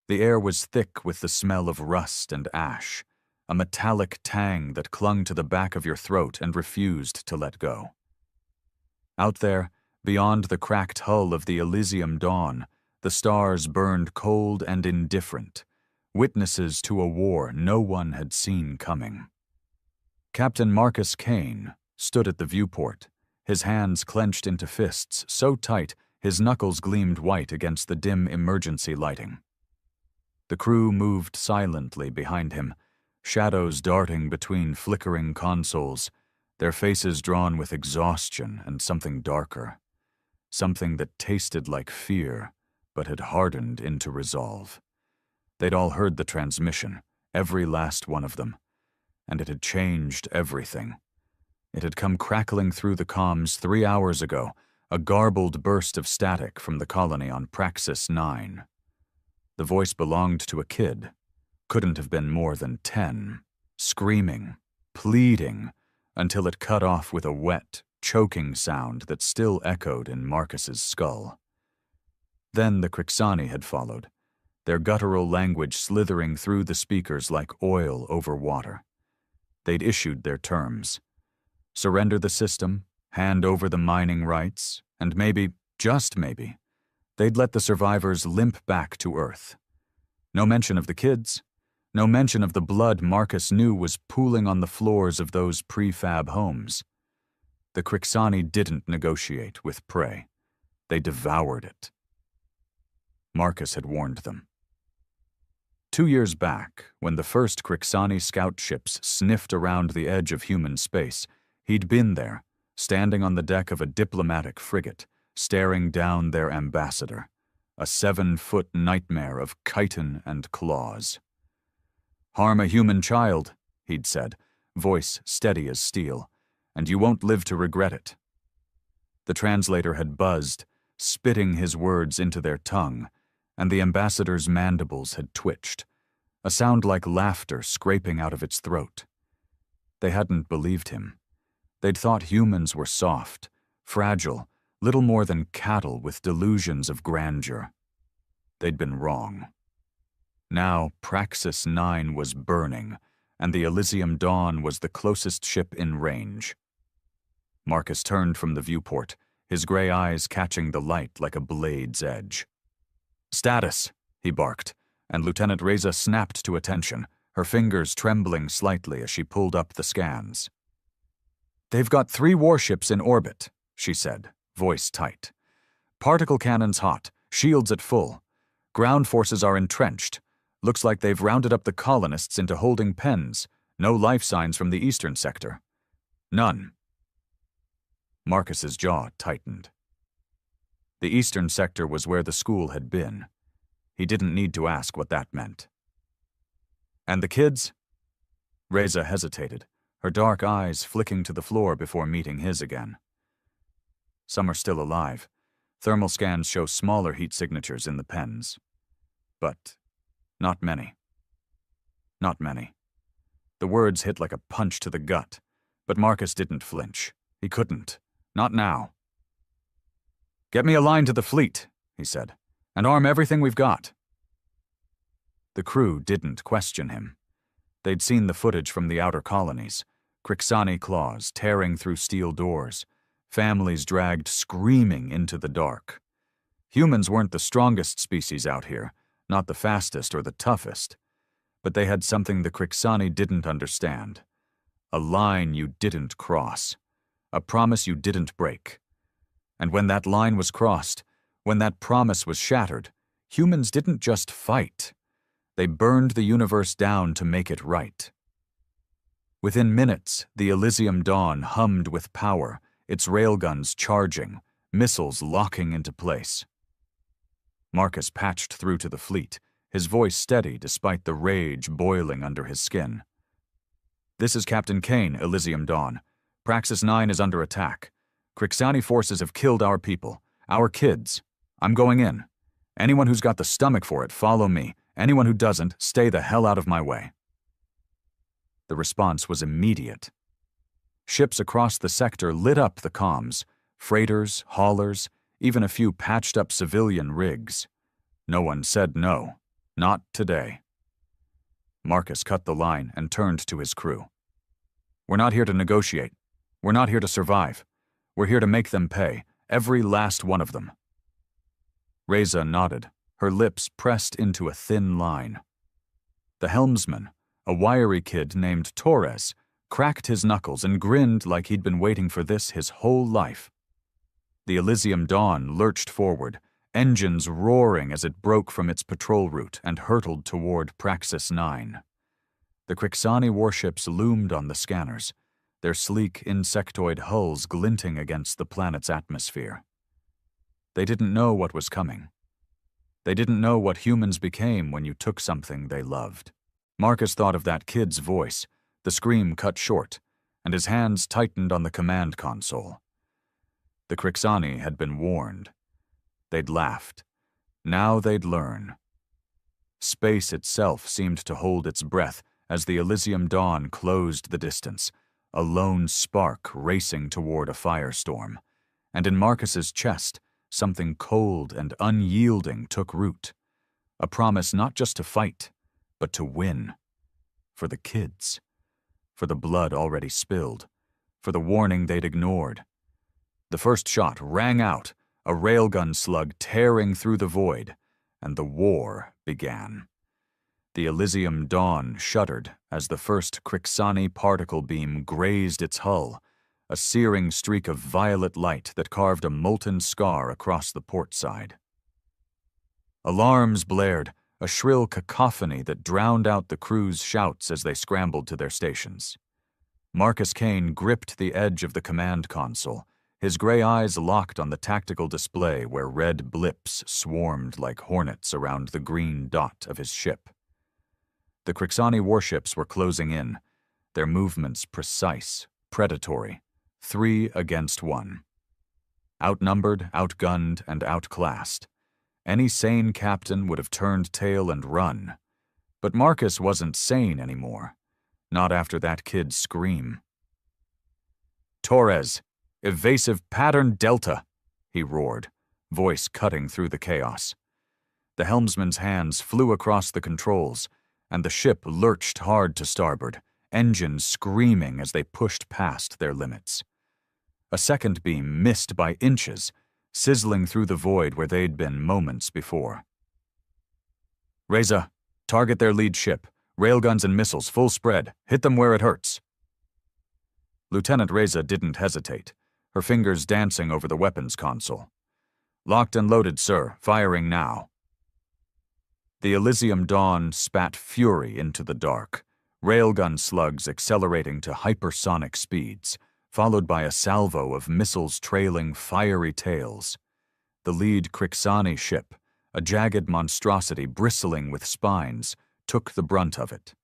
The air was thick with the smell of rust and ash, a metallic tang that clung to the back of your throat and refused to let go. Out there, beyond the cracked hull of the Elysium dawn, the stars burned cold and indifferent, witnesses to a war no one had seen coming. Captain Marcus Kane stood at the viewport, his hands clenched into fists so tight his knuckles gleamed white against the dim emergency lighting. The crew moved silently behind him, shadows darting between flickering consoles, their faces drawn with exhaustion and something darker, something that tasted like fear but had hardened into resolve. They'd all heard the transmission, every last one of them, and it had changed everything. It had come crackling through the comms 3 hours ago, a garbled burst of static from the colony on Praxis 9. The voice belonged to a kid, couldn't have been more than 10, screaming, pleading, until it cut off with a wet, choking sound that still echoed in Marcus's skull. Then the Crixani had followed, their guttural language slithering through the speakers like oil over water. They'd issued their terms. Surrender the system, hand over the mining rights, and maybe, just maybe, they'd let the survivors limp back to Earth. No mention of the kids, no mention of the blood Marcus knew was pooling on the floors of those prefab homes. The Crixani didn't negotiate with prey. They devoured it. Marcus had warned them. 2 years back, when the first Crixani scout ships sniffed around the edge of human space, he'd been there, standing on the deck of a diplomatic frigate, staring down their ambassador, a 7-foot nightmare of chitin and claws. "Harm a human child," he'd said, voice steady as steel, "and you won't live to regret it." The translator had buzzed, spitting his words into their tongue, and the ambassador's mandibles had twitched, a sound like laughter scraping out of its throat. They hadn't believed him. They'd thought humans were soft, fragile, little more than cattle with delusions of grandeur. They'd been wrong. Now Praxis 9 was burning, and the Elysium Dawn was the closest ship in range. Marcus turned from the viewport, his gray eyes catching the light like a blade's edge. "Status," he barked, and Lieutenant Reza snapped to attention, her fingers trembling slightly as she pulled up the scans. "They've got 3 warships in orbit," she said, voice tight. "Particle cannons hot, shields at full. Ground forces are entrenched. Looks like they've rounded up the colonists into holding pens. No life signs from the eastern sector. None." Marcus's jaw tightened. The eastern sector was where the school had been. He didn't need to ask what that meant. "And the kids?" Reza hesitated, her dark eyes flicking to the floor before meeting his again. "Some are still alive. Thermal scans show smaller heat signatures in the pens. But not many. Not many." The words hit like a punch to the gut, but Marcus didn't flinch. He couldn't. Not now. "Get me a line to the fleet," he said, "and arm everything we've got." The crew didn't question him. They'd seen the footage from the outer colonies, Crixani claws tearing through steel doors, families dragged screaming into the dark. Humans weren't the strongest species out here, not the fastest or the toughest, but they had something the Crixani didn't understand. A line you didn't cross, a promise you didn't break. And when that line was crossed, when that promise was shattered, humans didn't just fight. They burned the universe down to make it right. Within minutes, the Elysium Dawn hummed with power, its railguns charging, missiles locking into place. Marcus patched through to the fleet, his voice steady despite the rage boiling under his skin. "This is Captain Kane, Elysium Dawn. Praxis 9 is under attack. Crixani forces have killed our people, our kids. I'm going in. Anyone who's got the stomach for it, follow me. Anyone who doesn't, stay the hell out of my way." The response was immediate. Ships across the sector lit up the comms, freighters, haulers, even a few patched-up civilian rigs. No one said no. Not today. Marcus cut the line and turned to his crew. We're not here to negotiate. We're not here to survive. We're here to make them pay, every last one of them. Reza nodded, her lips pressed into a thin line. The helmsman, a wiry kid named Torres, cracked his knuckles and grinned like he'd been waiting for this his whole life. The Elysium Dawn lurched forward, engines roaring as it broke from its patrol route and hurtled toward Praxis 9. The Crixani warships loomed on the scanners, their sleek insectoid hulls glinting against the planet's atmosphere. They didn't know what was coming. They didn't know what humans became when you took something they loved. Marcus thought of that kid's voice, the scream cut short, and his hands tightened on the command console. The Crixani had been warned. They'd laughed. Now they'd learn. Space itself seemed to hold its breath as the Elysium Dawn closed the distance, a lone spark racing toward a firestorm, and in Marcus's chest, something cold and unyielding took root, a promise not just to fight, but to win. For the kids. For the blood already spilled. For the warning they'd ignored. The first shot rang out, a railgun slug tearing through the void, and the war began. The Elysium Dawn shuddered as the first Crixani particle beam grazed its hull, a searing streak of violet light that carved a molten scar across the port side. Alarms blared, a shrill cacophony that drowned out the crew's shouts as they scrambled to their stations. Marcus Kane gripped the edge of the command console, his gray eyes locked on the tactical display where red blips swarmed like hornets around the green dot of his ship. The Crixani warships were closing in, their movements precise, predatory, 3 against 1. Outnumbered, outgunned, and outclassed. Any sane captain would have turned tail and run. But Marcus wasn't sane anymore. Not after that kid's scream. Torres, evasive pattern Delta, he roared, voice cutting through the chaos. The helmsman's hands flew across the controls, and the ship lurched hard to starboard, engines screaming as they pushed past their limits. A second beam missed by inches, sizzling through the void where they'd been moments before. Reza, target their lead ship. Railguns and missiles, full spread. Hit them where it hurts. Lieutenant Reza didn't hesitate, her fingers dancing over the weapons console. Locked and loaded, sir. Firing now. The Elysium Dawn spat fury into the dark, railgun slugs accelerating to hypersonic speeds, followed by a salvo of missiles trailing fiery tails. The lead Crixani ship, a jagged monstrosity bristling with spines, took the brunt of it.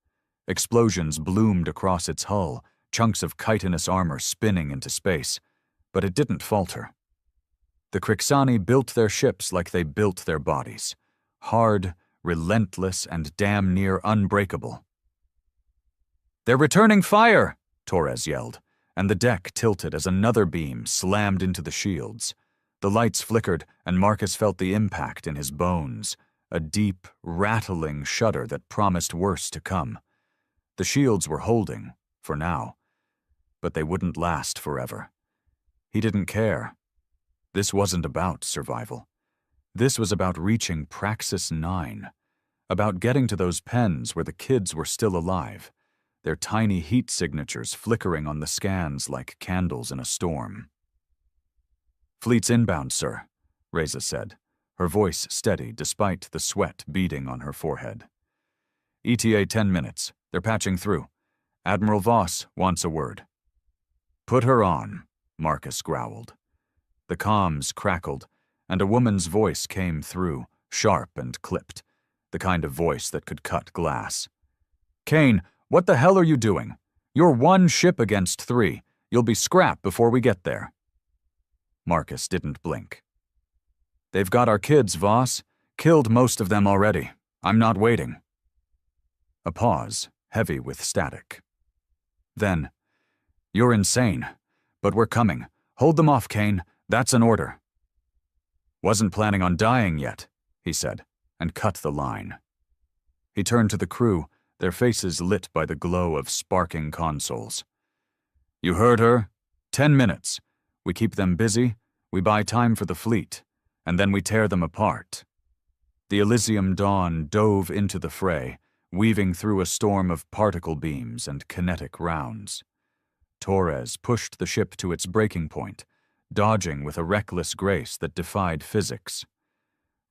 Explosions bloomed across its hull, chunks of chitinous armor spinning into space, but it didn't falter. The Crixani built their ships like they built their bodies, hard, relentless, and damn near unbreakable. "They're returning fire!" Torres yelled, and the deck tilted as another beam slammed into the shields. The lights flickered, and Marcus felt the impact in his bones, a deep, rattling shudder that promised worse to come. The shields were holding, for now, but they wouldn't last forever. He didn't care. This wasn't about survival. This was about reaching Praxis 9, about getting to those pens where the kids were still alive, their tiny heat signatures flickering on the scans like candles in a storm. "Fleet's inbound, sir," Reza said, her voice steady despite the sweat beading on her forehead. "ETA 10 minutes. They're patching through. Admiral Voss wants a word." "Put her on," Marcus growled. The comms crackled, and a woman's voice came through, sharp and clipped, the kind of voice that could cut glass. "Kane, what the hell are you doing? You're 1 ship against 3. You'll be scrap before we get there." Marcus didn't blink. "They've got our kids, Voss. Killed most of them already. I'm not waiting." A pause, heavy with static. Then, "You're insane, but we're coming. Hold them off, Kane. That's an order." "Wasn't planning on dying yet," he said, and cut the line. He turned to the crew, their faces lit by the glow of sparking consoles. "You heard her? 10 minutes. We keep them busy, we buy time for the fleet, and then we tear them apart." The Elysium Dawn dove into the fray, weaving through a storm of particle beams and kinetic rounds. Torres pushed the ship to its breaking point, dodging with a reckless grace that defied physics.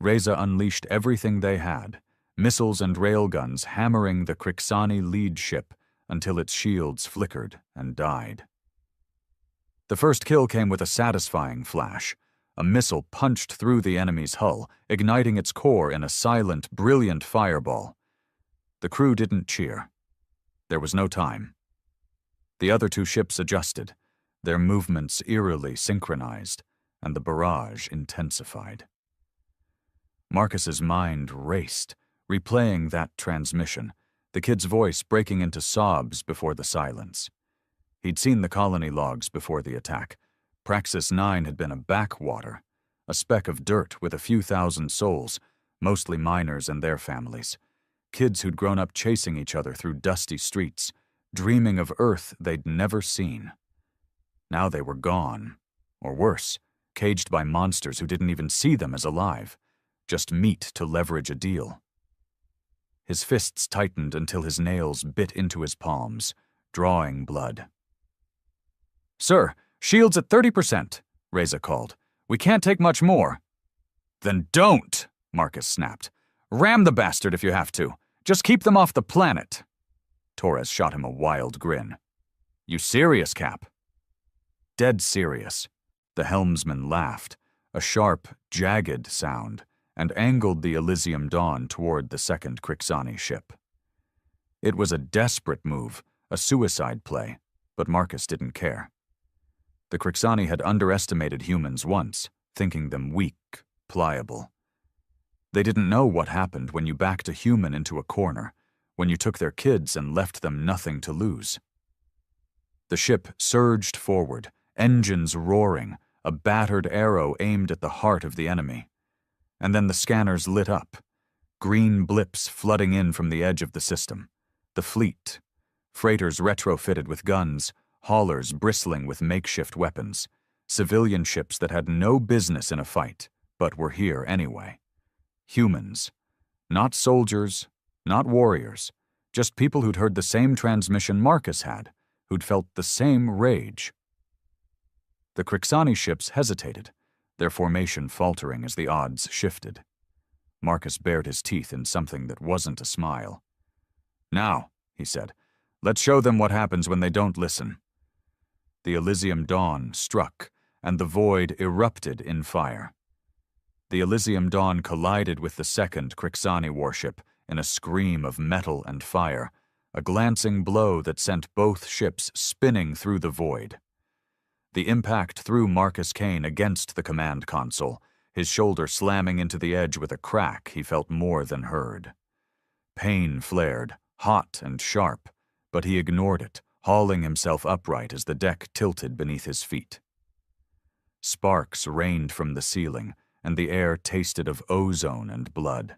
Reza unleashed everything they had, missiles and railguns hammering the Crixani lead ship until its shields flickered and died. The first kill came with a satisfying flash. A missile punched through the enemy's hull, igniting its core in a silent, brilliant fireball. The crew didn't cheer. There was no time. The other two ships adjusted, their movements eerily synchronized, and the barrage intensified. Marcus's mind raced, replaying that transmission, the kid's voice breaking into sobs before the silence. He'd seen the colony logs before the attack. Praxis 9 had been a backwater, a speck of dirt with a few thousand souls, mostly miners and their families, kids who'd grown up chasing each other through dusty streets, dreaming of Earth they'd never seen. Now they were gone, or worse, caged by monsters who didn't even see them as alive, just meat to leverage a deal. His fists tightened until his nails bit into his palms, drawing blood. "Sir, shields at 30%, Reza called. "We can't take much more." "Then don't," Marcus snapped. "Ram the bastard if you have to. Just keep them off the planet." Torres shot him a wild grin. "You serious, Cap?" "Dead serious." The helmsman laughed, a sharp, jagged sound, and angled the Elysium Dawn toward the second Crixani ship. It was a desperate move, a suicide play, but Marcus didn't care. The Crixani had underestimated humans once, thinking them weak, pliable. They didn't know what happened when you backed a human into a corner, when you took their kids and left them nothing to lose. The ship surged forward, engines roaring, a battered arrow aimed at the heart of the enemy. And then the scanners lit up, green blips flooding in from the edge of the system. The fleet, freighters retrofitted with guns, haulers bristling with makeshift weapons, civilian ships that had no business in a fight, but were here anyway. Humans. Not soldiers, not warriors, just people who'd heard the same transmission Marcus had, who'd felt the same rage. The Crixani ships hesitated, their formation faltering as the odds shifted. Marcus bared his teeth in something that wasn't a smile. "Now," he said, "let's show them what happens when they don't listen." The Elysium Dawn struck, and the void erupted in fire. The Elysium Dawn collided with the second Crixani warship in a scream of metal and fire, a glancing blow that sent both ships spinning through the void. The impact threw Marcus Kane against the command console, his shoulder slamming into the edge with a crack he felt more than heard. Pain flared, hot and sharp, but he ignored it, hauling himself upright as the deck tilted beneath his feet. Sparks rained from the ceiling, and the air tasted of ozone and blood.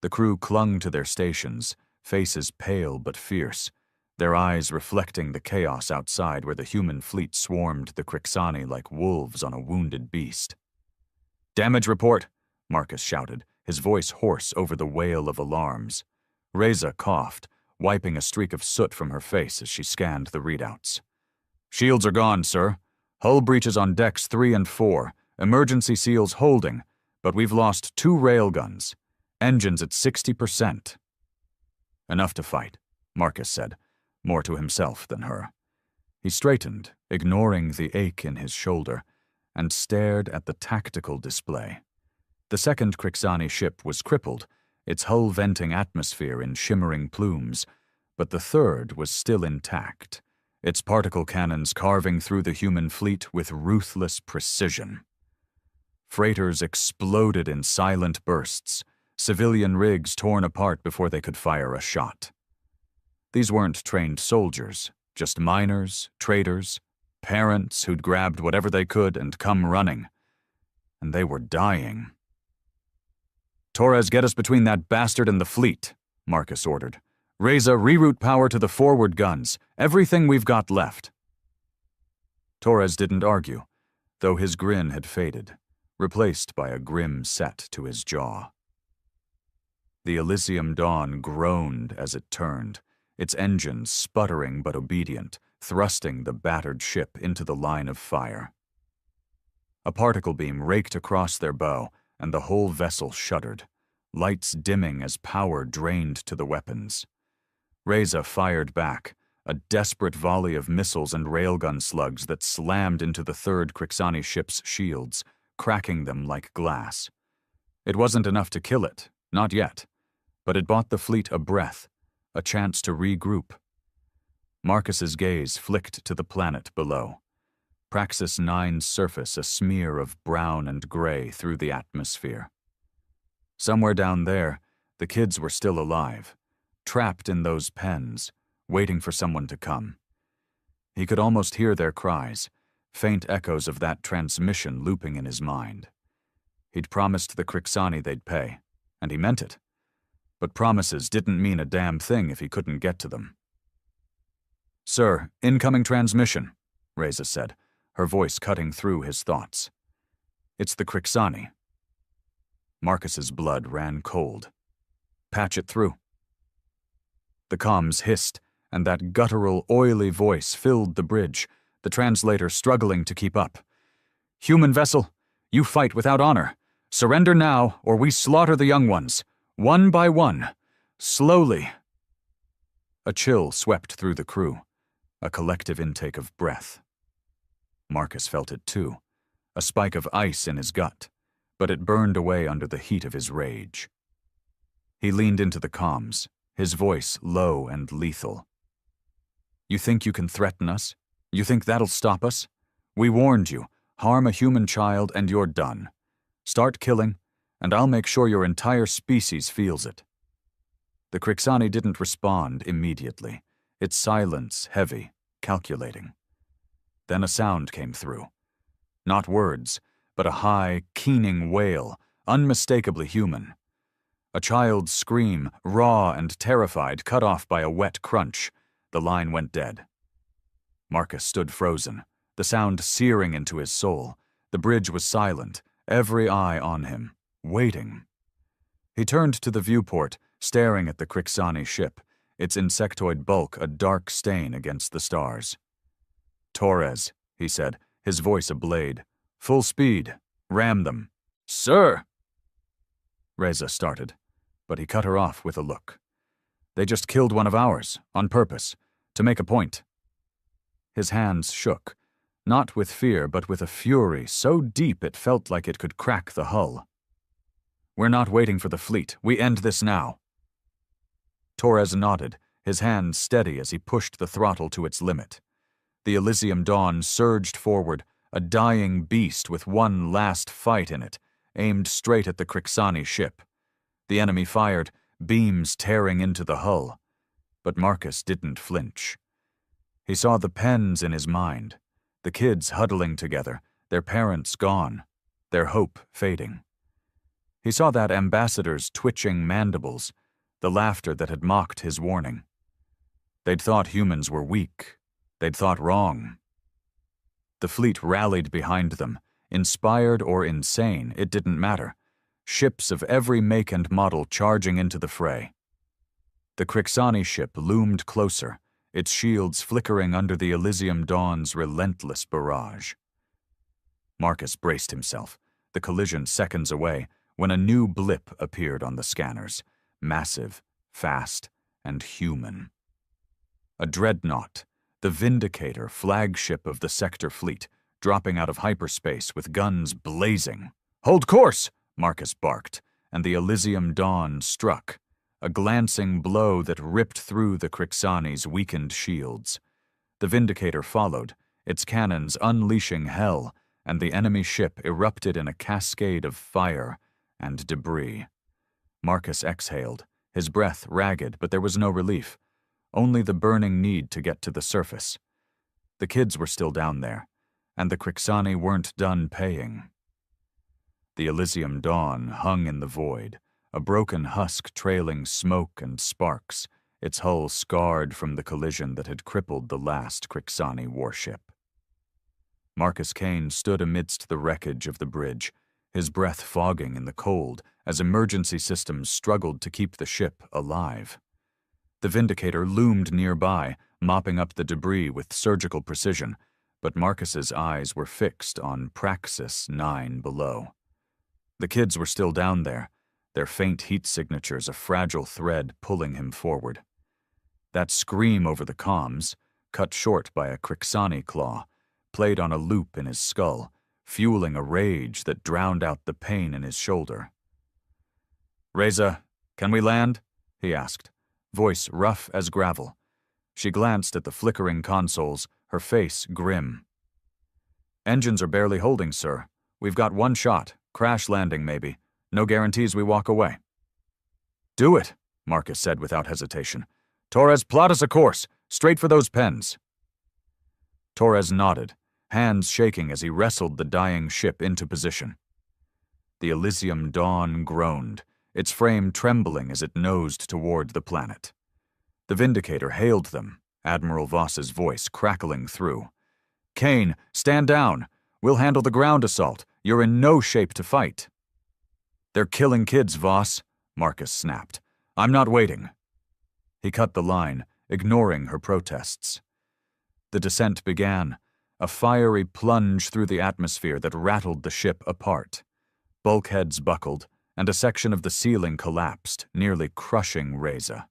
The crew clung to their stations, faces pale but fierce, their eyes reflecting the chaos outside where the human fleet swarmed the Crixani like wolves on a wounded beast. "Damage report," Marcus shouted, his voice hoarse over the wail of alarms. Reza coughed, wiping a streak of soot from her face as she scanned the readouts. "Shields are gone, sir. Hull breaches on decks 3 and 4. Emergency seals holding, but we've lost 2 railguns. Engines at 60%. "Enough to fight," Marcus said, more to himself than her. He straightened, ignoring the ache in his shoulder, and stared at the tactical display. The second Crixani ship was crippled, its hull venting atmosphere in shimmering plumes, but the third was still intact, its particle cannons carving through the human fleet with ruthless precision. Freighters exploded in silent bursts, civilian rigs torn apart before they could fire a shot. These weren't trained soldiers, just miners, traders, parents who'd grabbed whatever they could and come running. And they were dying. "Torres, get us between that bastard and the fleet," Marcus ordered. "Reza, reroute power to the forward guns. Everything we've got left." Torres didn't argue, though his grin had faded, replaced by a grim set to his jaw. The Elysium Dawn groaned as it turned, its engines sputtering but obedient, thrusting the battered ship into the line of fire. A particle beam raked across their bow, and the whole vessel shuddered, lights dimming as power drained to the weapons. Reza fired back, a desperate volley of missiles and railgun slugs that slammed into the third Crixani ship's shields, cracking them like glass. It wasn't enough to kill it, not yet, but it bought the fleet a breath, a chance to regroup. Marcus's gaze flicked to the planet below. Praxis 9's surface a smear of brown and gray through the atmosphere. Somewhere down there, the kids were still alive, trapped in those pens, waiting for someone to come. He could almost hear their cries, faint echoes of that transmission looping in his mind. He'd promised the Crixani they'd pay, and he meant it. But promises didn't mean a damn thing if he couldn't get to them. "Sir, incoming transmission," Reza said, her voice cutting through his thoughts. "It's the Crixani." Marcus's blood ran cold. "Patch it through." The comms hissed, and that guttural, oily voice filled the bridge, the translator struggling to keep up. "Human vessel, you fight without honor. Surrender now, or we slaughter the young ones. One by one. Slowly." A chill swept through the crew, a collective intake of breath. Marcus felt it too, a spike of ice in his gut, but it burned away under the heat of his rage. He leaned into the comms, his voice low and lethal. "You think you can threaten us? You think that'll stop us? We warned you. Harm a human child and you're done. Start killing, and I'll make sure your entire species feels it." The Crixani didn't respond immediately, its silence heavy, calculating. Then a sound came through. Not words, but a high, keening wail, unmistakably human. A child's scream, raw and terrified, cut off by a wet crunch. The line went dead. Marcus stood frozen, the sound searing into his soul. The bridge was silent, every eye on him, waiting. He turned to the viewport, staring at the Crixani ship, its insectoid bulk a dark stain against the stars. "Torres," he said, his voice a blade. "Full speed. Ram them." "Sir!" Reza started, but he cut her off with a look. "They just killed one of ours, on purpose, to make a point." His hands shook, not with fear but with a fury so deep it felt like it could crack the hull. "We're not waiting for the fleet. We end this now." Torres nodded, his hands steady as he pushed the throttle to its limit. The Elysium Dawn surged forward, a dying beast with one last fight in it, aimed straight at the Crixani ship. The enemy fired, beams tearing into the hull. But Marcus didn't flinch. He saw the pens in his mind, the kids huddling together, their parents gone, their hope fading. He saw that ambassador's twitching mandibles, the laughter that had mocked his warning. They'd thought humans were weak. They'd thought wrong. The fleet rallied behind them, inspired or insane, it didn't matter. Ships of every make and model charging into the fray. The Crixani ship loomed closer, its shields flickering under the Elysium Dawn's relentless barrage. Marcus braced himself, the collision seconds away, when a new blip appeared on the scanners, massive, fast, and human. A dreadnought, the Vindicator flagship of the sector fleet, dropping out of hyperspace with guns blazing. "Hold course!" Marcus barked, and the Elysium Dawn struck, a glancing blow that ripped through the Crixani's weakened shields. The Vindicator followed, its cannons unleashing hell, and the enemy ship erupted in a cascade of fire and debris. Marcus exhaled, his breath ragged, but there was no relief, only the burning need to get to the surface. The kids were still down there, and the Crixani weren't done paying. The Elysium Dawn hung in the void, a broken husk trailing smoke and sparks, its hull scarred from the collision that had crippled the last Crixani warship. Marcus Kane stood amidst the wreckage of the bridge, his breath fogging in the cold as emergency systems struggled to keep the ship alive. The Vindicator loomed nearby, mopping up the debris with surgical precision, but Marcus's eyes were fixed on Praxis 9 below. The kids were still down there, their faint heat signatures a fragile thread pulling him forward. That scream over the comms, cut short by a Crixani claw, played on a loop in his skull, fueling a rage that drowned out the pain in his shoulder. "Reza, can we land?" he asked, voice rough as gravel. She glanced at the flickering consoles, her face grim. "Engines are barely holding, sir. We've got one shot. Crash landing, maybe. No guarantees we walk away." "Do it," Marcus said without hesitation. "Torres, plot us a course, straight for those pens." Torres nodded, hands shaking as he wrestled the dying ship into position. The Elysium Dawn groaned, its frame trembling as it nosed toward the planet. The Vindicator hailed them, Admiral Voss's voice crackling through. "Kane, stand down. We'll handle the ground assault. You're in no shape to fight." "They're killing kids, Voss," Marcus snapped. "I'm not waiting." He cut the line, ignoring her protests. The descent began, a fiery plunge through the atmosphere that rattled the ship apart. Bulkheads buckled, and a section of the ceiling collapsed, nearly crushing Reza.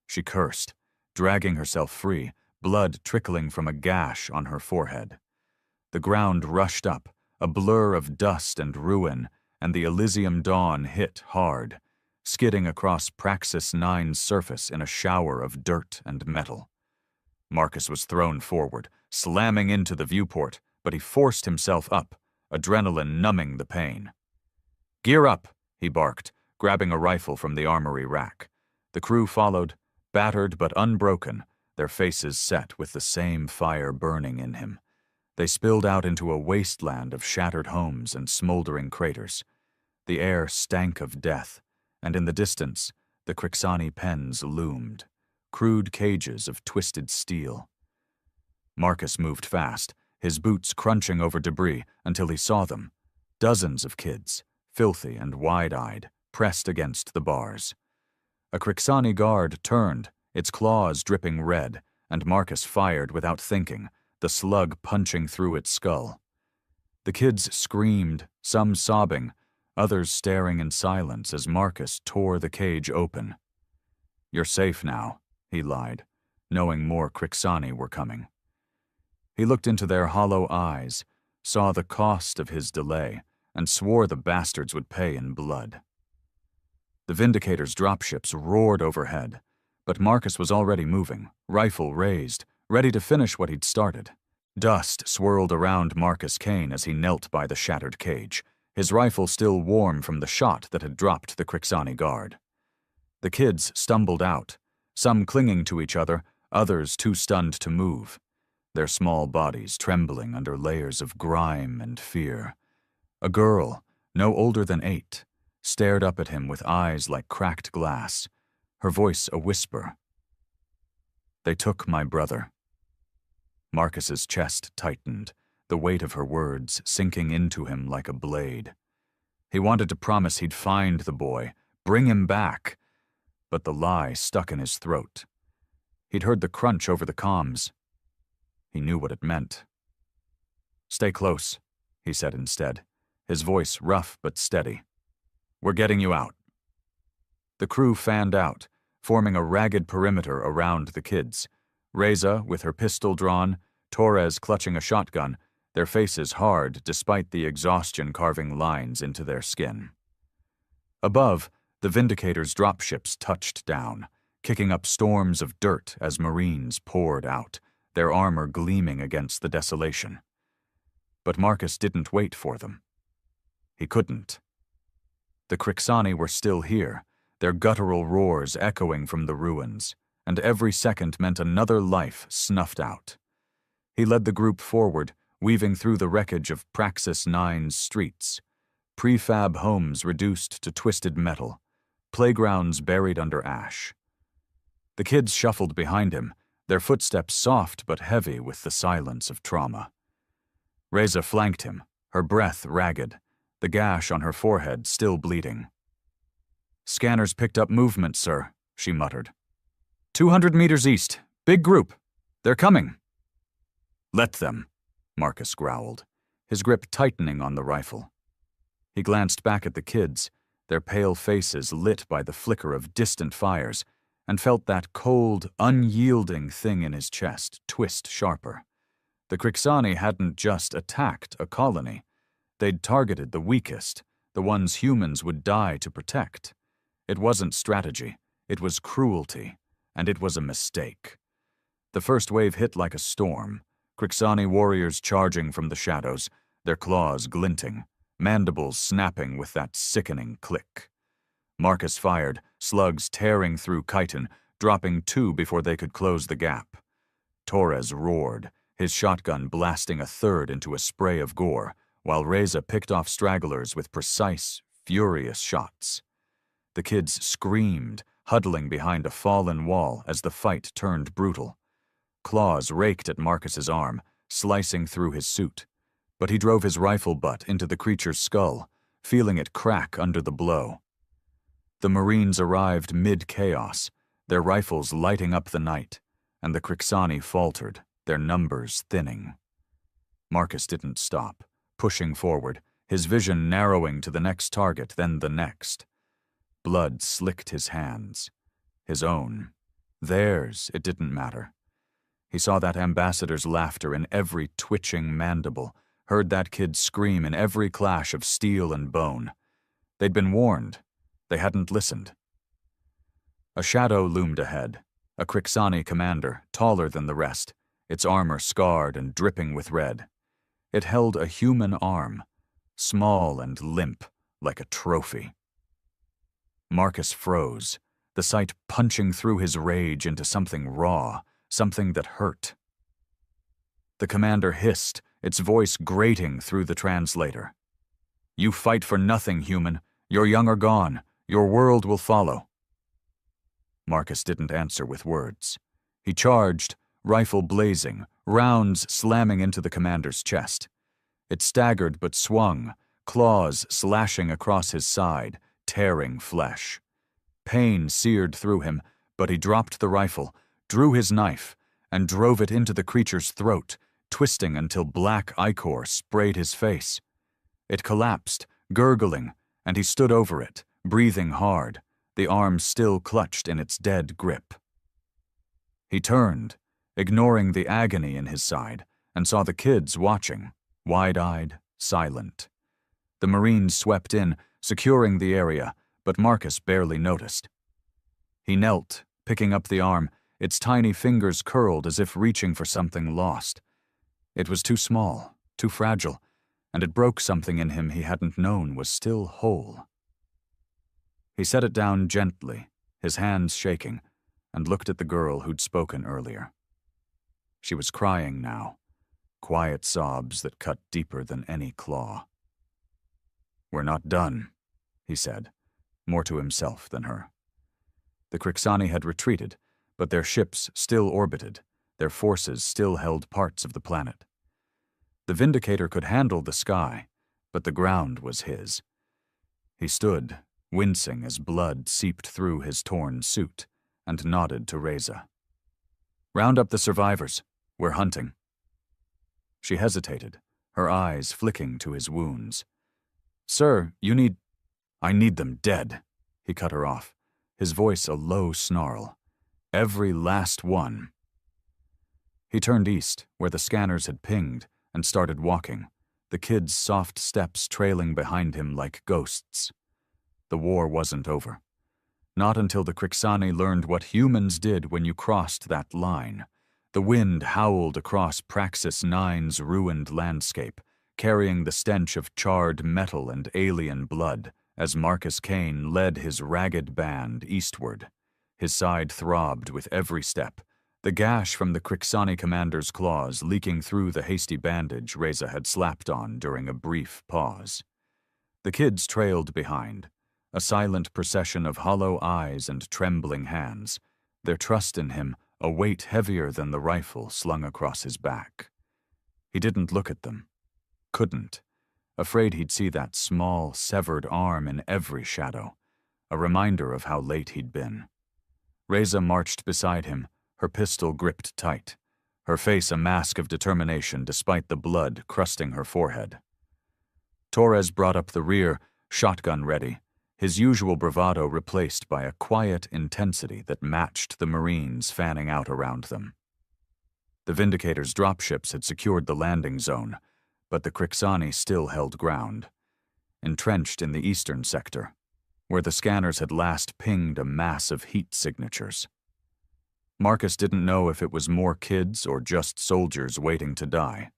She cursed, dragging herself free, blood trickling from a gash on her forehead. The ground rushed up, a blur of dust and ruin, and the Elysium Dawn hit hard, skidding across Praxis 9's surface in a shower of dirt and metal. Marcus was thrown forward, slamming into the viewport, but he forced himself up, adrenaline numbing the pain. "Gear up," he barked, grabbing a rifle from the armory rack. The crew followed, battered but unbroken, their faces set with the same fire burning in him. They spilled out into a wasteland of shattered homes and smoldering craters. The air stank of death, and in the distance, the Crixani pens loomed, crude cages of twisted steel. Marcus moved fast, his boots crunching over debris until he saw them. Dozens of kids, filthy and wide-eyed, pressed against the bars. A Crixani guard turned, its claws dripping red, and Marcus fired without thinking, the slug punching through its skull. The kids screamed, some sobbing, others staring in silence as Marcus tore the cage open. "You're safe now," he lied, knowing more Crixani were coming. He looked into their hollow eyes, saw the cost of his delay, and swore the bastards would pay in blood. The Vindicator's dropships roared overhead, but Marcus was already moving, rifle raised, ready to finish what he'd started. Dust swirled around Marcus Kane as he knelt by the shattered cage, his rifle still warm from the shot that had dropped the Crixani guard. The kids stumbled out, some clinging to each other, others too stunned to move, their small bodies trembling under layers of grime and fear. A girl, no older than 8, stared up at him with eyes like cracked glass, her voice a whisper. "They took my brother." Marcus's chest tightened, the weight of her words sinking into him like a blade. He wanted to promise he'd find the boy, bring him back, but the lie stuck in his throat. He'd heard the crunch over the comms. He knew what it meant. "Stay close," he said instead, his voice rough but steady. "We're getting you out." The crew fanned out, forming a ragged perimeter around the kids. Reza, with her pistol drawn, Torres clutching a shotgun, their faces hard despite the exhaustion carving lines into their skin. Above, the Vindicator's dropships touched down, kicking up storms of dirt as Marines poured out, their armor gleaming against the desolation. But Marcus didn't wait for them. He couldn't. The Crixani were still here, their guttural roars echoing from the ruins, and every second meant another life snuffed out. He led the group forward, weaving through the wreckage of Praxis 9's streets, prefab homes reduced to twisted metal, playgrounds buried under ash. The kids shuffled behind him, their footsteps soft but heavy with the silence of trauma. Reza flanked him, her breath ragged, the gash on her forehead still bleeding. "Scanners picked up movement, sir," she muttered. 200 meters east. Big group. They're coming." "Let them," Marcus growled, his grip tightening on the rifle. He glanced back at the kids, their pale faces lit by the flicker of distant fires, and felt that cold, unyielding thing in his chest twist sharper. The Crixani hadn't just attacked a colony. They'd targeted the weakest, the ones humans would die to protect. It wasn't strategy, it was cruelty, and it was a mistake. The first wave hit like a storm, Crixani warriors charging from the shadows, their claws glinting, mandibles snapping with that sickening click. Marcus fired, slugs tearing through chitin, dropping 2 before they could close the gap. Torres roared, his shotgun blasting a third into a spray of gore, while Reza picked off stragglers with precise, furious shots. The kids screamed, huddling behind a fallen wall as the fight turned brutal. Claws raked at Marcus's arm, slicing through his suit, but he drove his rifle butt into the creature's skull, feeling it crack under the blow. The Marines arrived mid-chaos, their rifles lighting up the night, and the Crixani faltered, their numbers thinning. Marcus didn't stop, pushing forward, his vision narrowing to the next target, then the next. Blood slicked his hands. His own. Theirs, it didn't matter. He saw that ambassador's laughter in every twitching mandible, heard that kid scream in every clash of steel and bone. They'd been warned. They hadn't listened. A shadow loomed ahead, a Crixani commander, taller than the rest, its armor scarred and dripping with red. It held a human arm, small and limp, like a trophy. Marcus froze, the sight punching through his rage into something raw, something that hurt. The commander hissed, its voice grating through the translator. "You fight for nothing, human. Your young are gone. Your world will follow." Marcus didn't answer with words. He charged, rifle blazing, rounds slamming into the commander's chest. It staggered but swung, claws slashing across his side, tearing flesh. Pain seared through him, but he dropped the rifle, drew his knife, and drove it into the creature's throat, twisting until black ichor sprayed his face. It collapsed, gurgling, and he stood over it, breathing hard, the arm still clutched in its dead grip. He turned, ignoring the agony in his side, and saw the kids watching, wide-eyed, silent. The Marines swept in, securing the area, but Marcus barely noticed. He knelt, picking up the arm, its tiny fingers curled as if reaching for something lost. It was too small, too fragile, and it broke something in him he hadn't known was still whole. He set it down gently, his hands shaking, and looked at the girl who'd spoken earlier. She was crying now, quiet sobs that cut deeper than any claw. "We're not done," he said, more to himself than her. The Crixani had retreated, but their ships still orbited, their forces still held parts of the planet. The Vindicator could handle the sky, but the ground was his. He stood, wincing as blood seeped through his torn suit, and nodded to Reza. "Round up the survivors. We're hunting." She hesitated, her eyes flicking to his wounds. "Sir, you need—" "I need them dead," he cut her off, his voice a low snarl. "Every last one." He turned east, where the scanners had pinged, and started walking, the kids' soft steps trailing behind him like ghosts. The war wasn't over. Not until the Crixani learned what humans did when you crossed that line. The wind howled across Praxis 9's ruined landscape, carrying the stench of charred metal and alien blood, as Marcus Kane led his ragged band eastward. His side throbbed with every step, the gash from the Crixani commander's claws leaking through the hasty bandage Reza had slapped on during a brief pause. The kids trailed behind, a silent procession of hollow eyes and trembling hands, their trust in him a weight heavier than the rifle slung across his back. He didn't look at them. Couldn't. Afraid he'd see that small, severed arm in every shadow, a reminder of how late he'd been. Reza marched beside him, her pistol gripped tight, her face a mask of determination despite the blood crusting her forehead. Torres brought up the rear, shotgun ready, his usual bravado replaced by a quiet intensity that matched the Marines fanning out around them. The Vindicator's dropships had secured the landing zone, but the Crixani still held ground, entrenched in the eastern sector, where the scanners had last pinged a mass of heat signatures. Marcus didn't know if it was more kids or just soldiers waiting to die.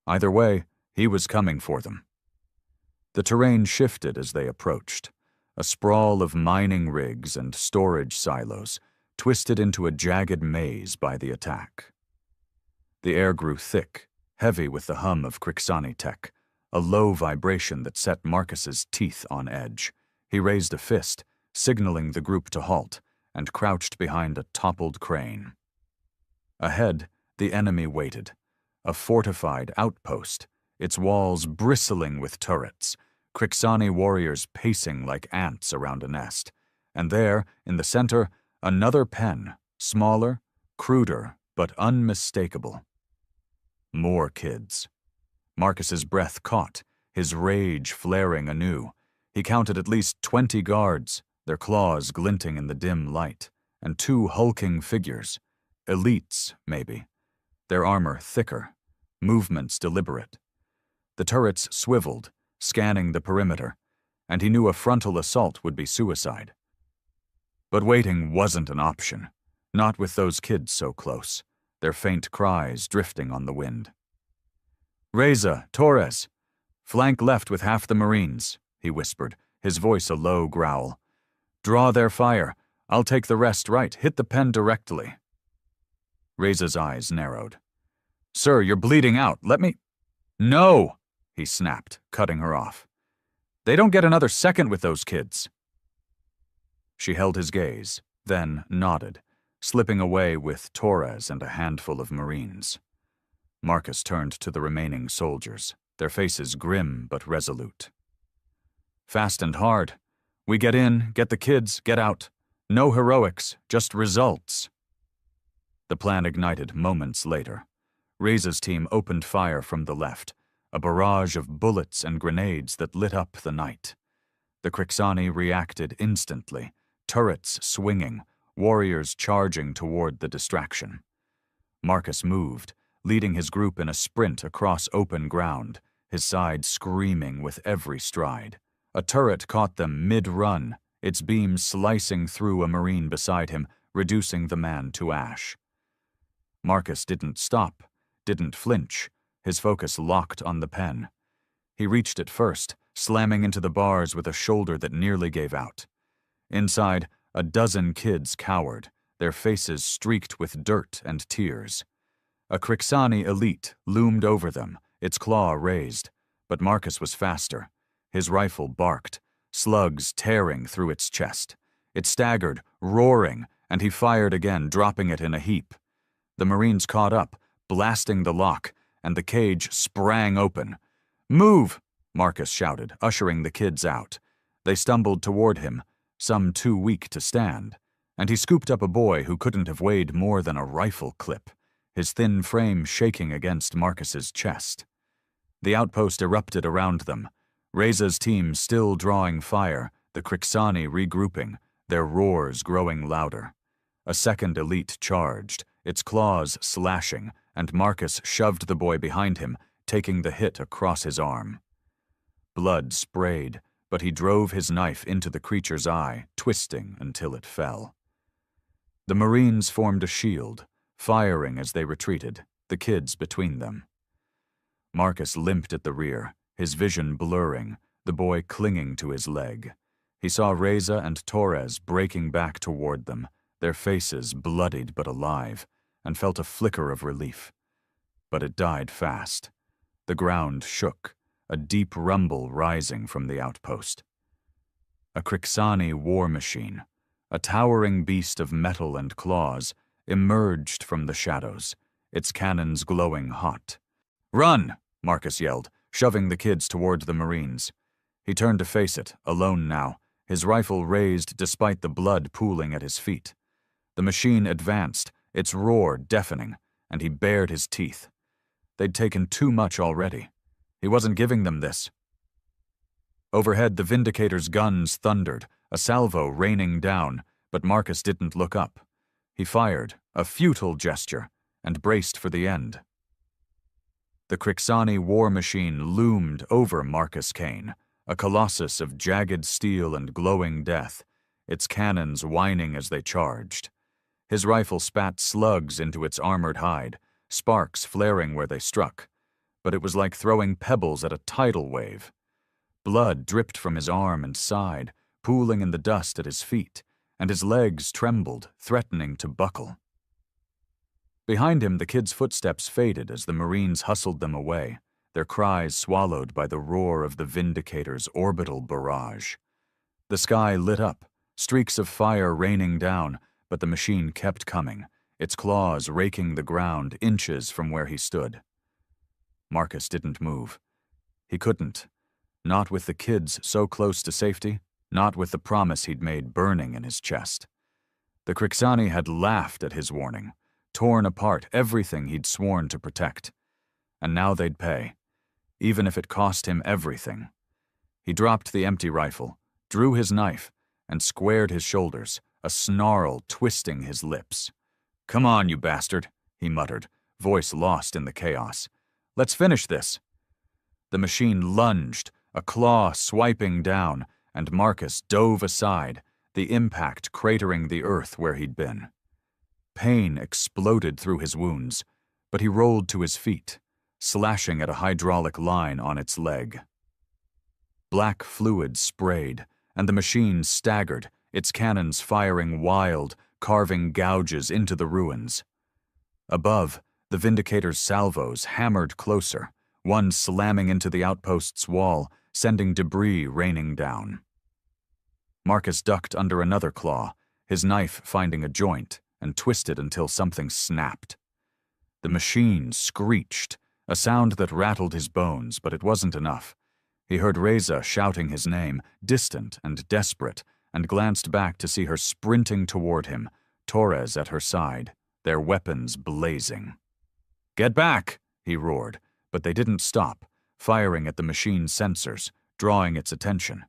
Either way, he was coming for them. The terrain shifted as they approached, a sprawl of mining rigs and storage silos, twisted into a jagged maze by the attack. The air grew thick, heavy with the hum of Crixani tech, a low vibration that set Marcus's teeth on edge. He raised a fist, signaling the group to halt, and crouched behind a toppled crane. Ahead, the enemy waited, a fortified outpost, its walls bristling with turrets, Crixani warriors pacing like ants around a nest, and there, in the center, another pen, smaller, cruder, but unmistakable. More kids. Marcus's breath caught, his rage flaring anew. He counted at least 20 guards, their claws glinting in the dim light, and 2 hulking figures, elites, maybe, their armor thicker, movements deliberate. The turrets swiveled, scanning the perimeter, and he knew a frontal assault would be suicide. But waiting wasn't an option, not with those kids so close, their faint cries drifting on the wind. "Reza, Torres, flank left with half the Marines," he whispered, his voice a low growl. "Draw their fire. I'll take the rest right. Hit the pen directly." Reza's eyes narrowed. "Sir, you're bleeding out. Let me—" "No!" he snapped, cutting her off. "They don't get another second with those kids." She held his gaze, then nodded, slipping away with Torres and a handful of Marines. Marcus turned to the remaining soldiers, their faces grim but resolute. "Fast and hard. We get in, get the kids, get out. No heroics, just results." The plan ignited moments later. Reza's team opened fire from the left, a barrage of bullets and grenades that lit up the night. The Crixani reacted instantly, turrets swinging, warriors charging toward the distraction. Marcus moved, leading his group in a sprint across open ground, his side screaming with every stride. A turret caught them mid-run, its beam slicing through a Marine beside him, reducing the man to ash. Marcus didn't stop, didn't flinch, his focus locked on the pen. He reached it first, slamming into the bars with a shoulder that nearly gave out. Inside, a dozen kids cowered, their faces streaked with dirt and tears. A Crixani elite loomed over them, its claw raised, but Marcus was faster. His rifle barked, slugs tearing through its chest. It staggered, roaring, and he fired again, dropping it in a heap. The Marines caught up, blasting the lock, and the cage sprang open. "Move!" Marcus shouted, ushering the kids out. They stumbled toward him, some too weak to stand, and he scooped up a boy who couldn't have weighed more than a rifle clip, his thin frame shaking against Marcus's chest. The outpost erupted around them, Reza's team still drawing fire, the Crixani regrouping, their roars growing louder. A second elite charged, its claws slashing, and Marcus shoved the boy behind him, taking the hit across his arm. Blood sprayed, but he drove his knife into the creature's eye, twisting until it fell. The Marines formed a shield, firing as they retreated, the kids between them. Marcus limped at the rear, his vision blurring, the boy clinging to his leg. He saw Reza and Torres breaking back toward them, their faces bloodied but alive, and felt a flicker of relief. But it died fast. The ground shook, a deep rumble rising from the outpost. A Crixani war machine, a towering beast of metal and claws, emerged from the shadows, its cannons glowing hot. "Run!" Marcus yelled, shoving the kids toward the Marines. He turned to face it, alone now, his rifle raised despite the blood pooling at his feet. The machine advanced, its roar deafening, and he bared his teeth. They'd taken too much already. He wasn't giving them this. Overhead, the Vindicator's guns thundered, a salvo raining down, but Marcus didn't look up. He fired, a futile gesture, and braced for the end. The Crixani war machine loomed over Marcus Kane, a colossus of jagged steel and glowing death, its cannons whining as they charged. His rifle spat slugs into its armored hide, sparks flaring where they struck, but it was like throwing pebbles at a tidal wave. Blood dripped from his arm and side, pooling in the dust at his feet, and his legs trembled, threatening to buckle. Behind him, the kids' footsteps faded as the Marines hustled them away, their cries swallowed by the roar of the Vindicator's orbital barrage. The sky lit up, streaks of fire raining down, but the machine kept coming, its claws raking the ground inches from where he stood. Marcus didn't move. He couldn't. Not with the kids so close to safety, not with the promise he'd made burning in his chest. The Crixani had laughed at his warning, torn apart everything he'd sworn to protect. And now they'd pay, even if it cost him everything. He dropped the empty rifle, drew his knife, and squared his shoulders, a snarl twisting his lips. "Come on, you bastard," he muttered, voice lost in the chaos. "Let's finish this." The machine lunged, a claw swiping down, and Marcus dove aside, the impact cratering the earth where he'd been. Pain exploded through his wounds, but he rolled to his feet, slashing at a hydraulic line on its leg. Black fluid sprayed, and the machine staggered, its cannons firing wild, carving gouges into the ruins. Above, the Vindicator's salvos hammered closer, one slamming into the outpost's wall, sending debris raining down. Marcus ducked under another claw, his knife finding a joint, and twisted until something snapped. The machine screeched, a sound that rattled his bones, but it wasn't enough. He heard Reza shouting his name, distant and desperate, and glanced back to see her sprinting toward him, Torres at her side, their weapons blazing. "Get back!" he roared, but they didn't stop, firing at the machine's sensors, drawing its attention.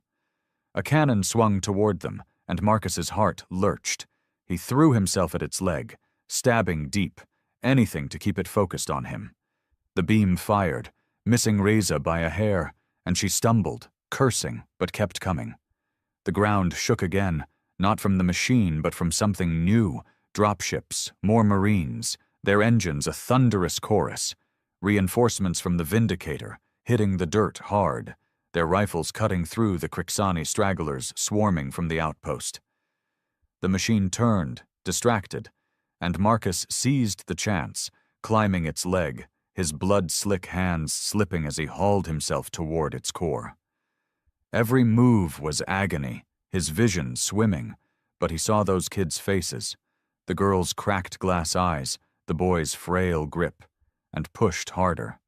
A cannon swung toward them, and Marcus's heart lurched. He threw himself at its leg, stabbing deep, anything to keep it focused on him. The beam fired, missing Reza by a hair, and she stumbled, cursing, but kept coming. The ground shook again, not from the machine but from something new, dropships, more Marines, their engines a thunderous chorus, reinforcements from the Vindicator, hitting the dirt hard, their rifles cutting through the Crixani stragglers swarming from the outpost. The machine turned, distracted, and Marcus seized the chance, climbing its leg, his blood-slick hands slipping as he hauled himself toward its core. Every move was agony, his vision swimming, but he saw those kids' faces, the girls' cracked glass eyes, the boy's frail grip, and pushed harder.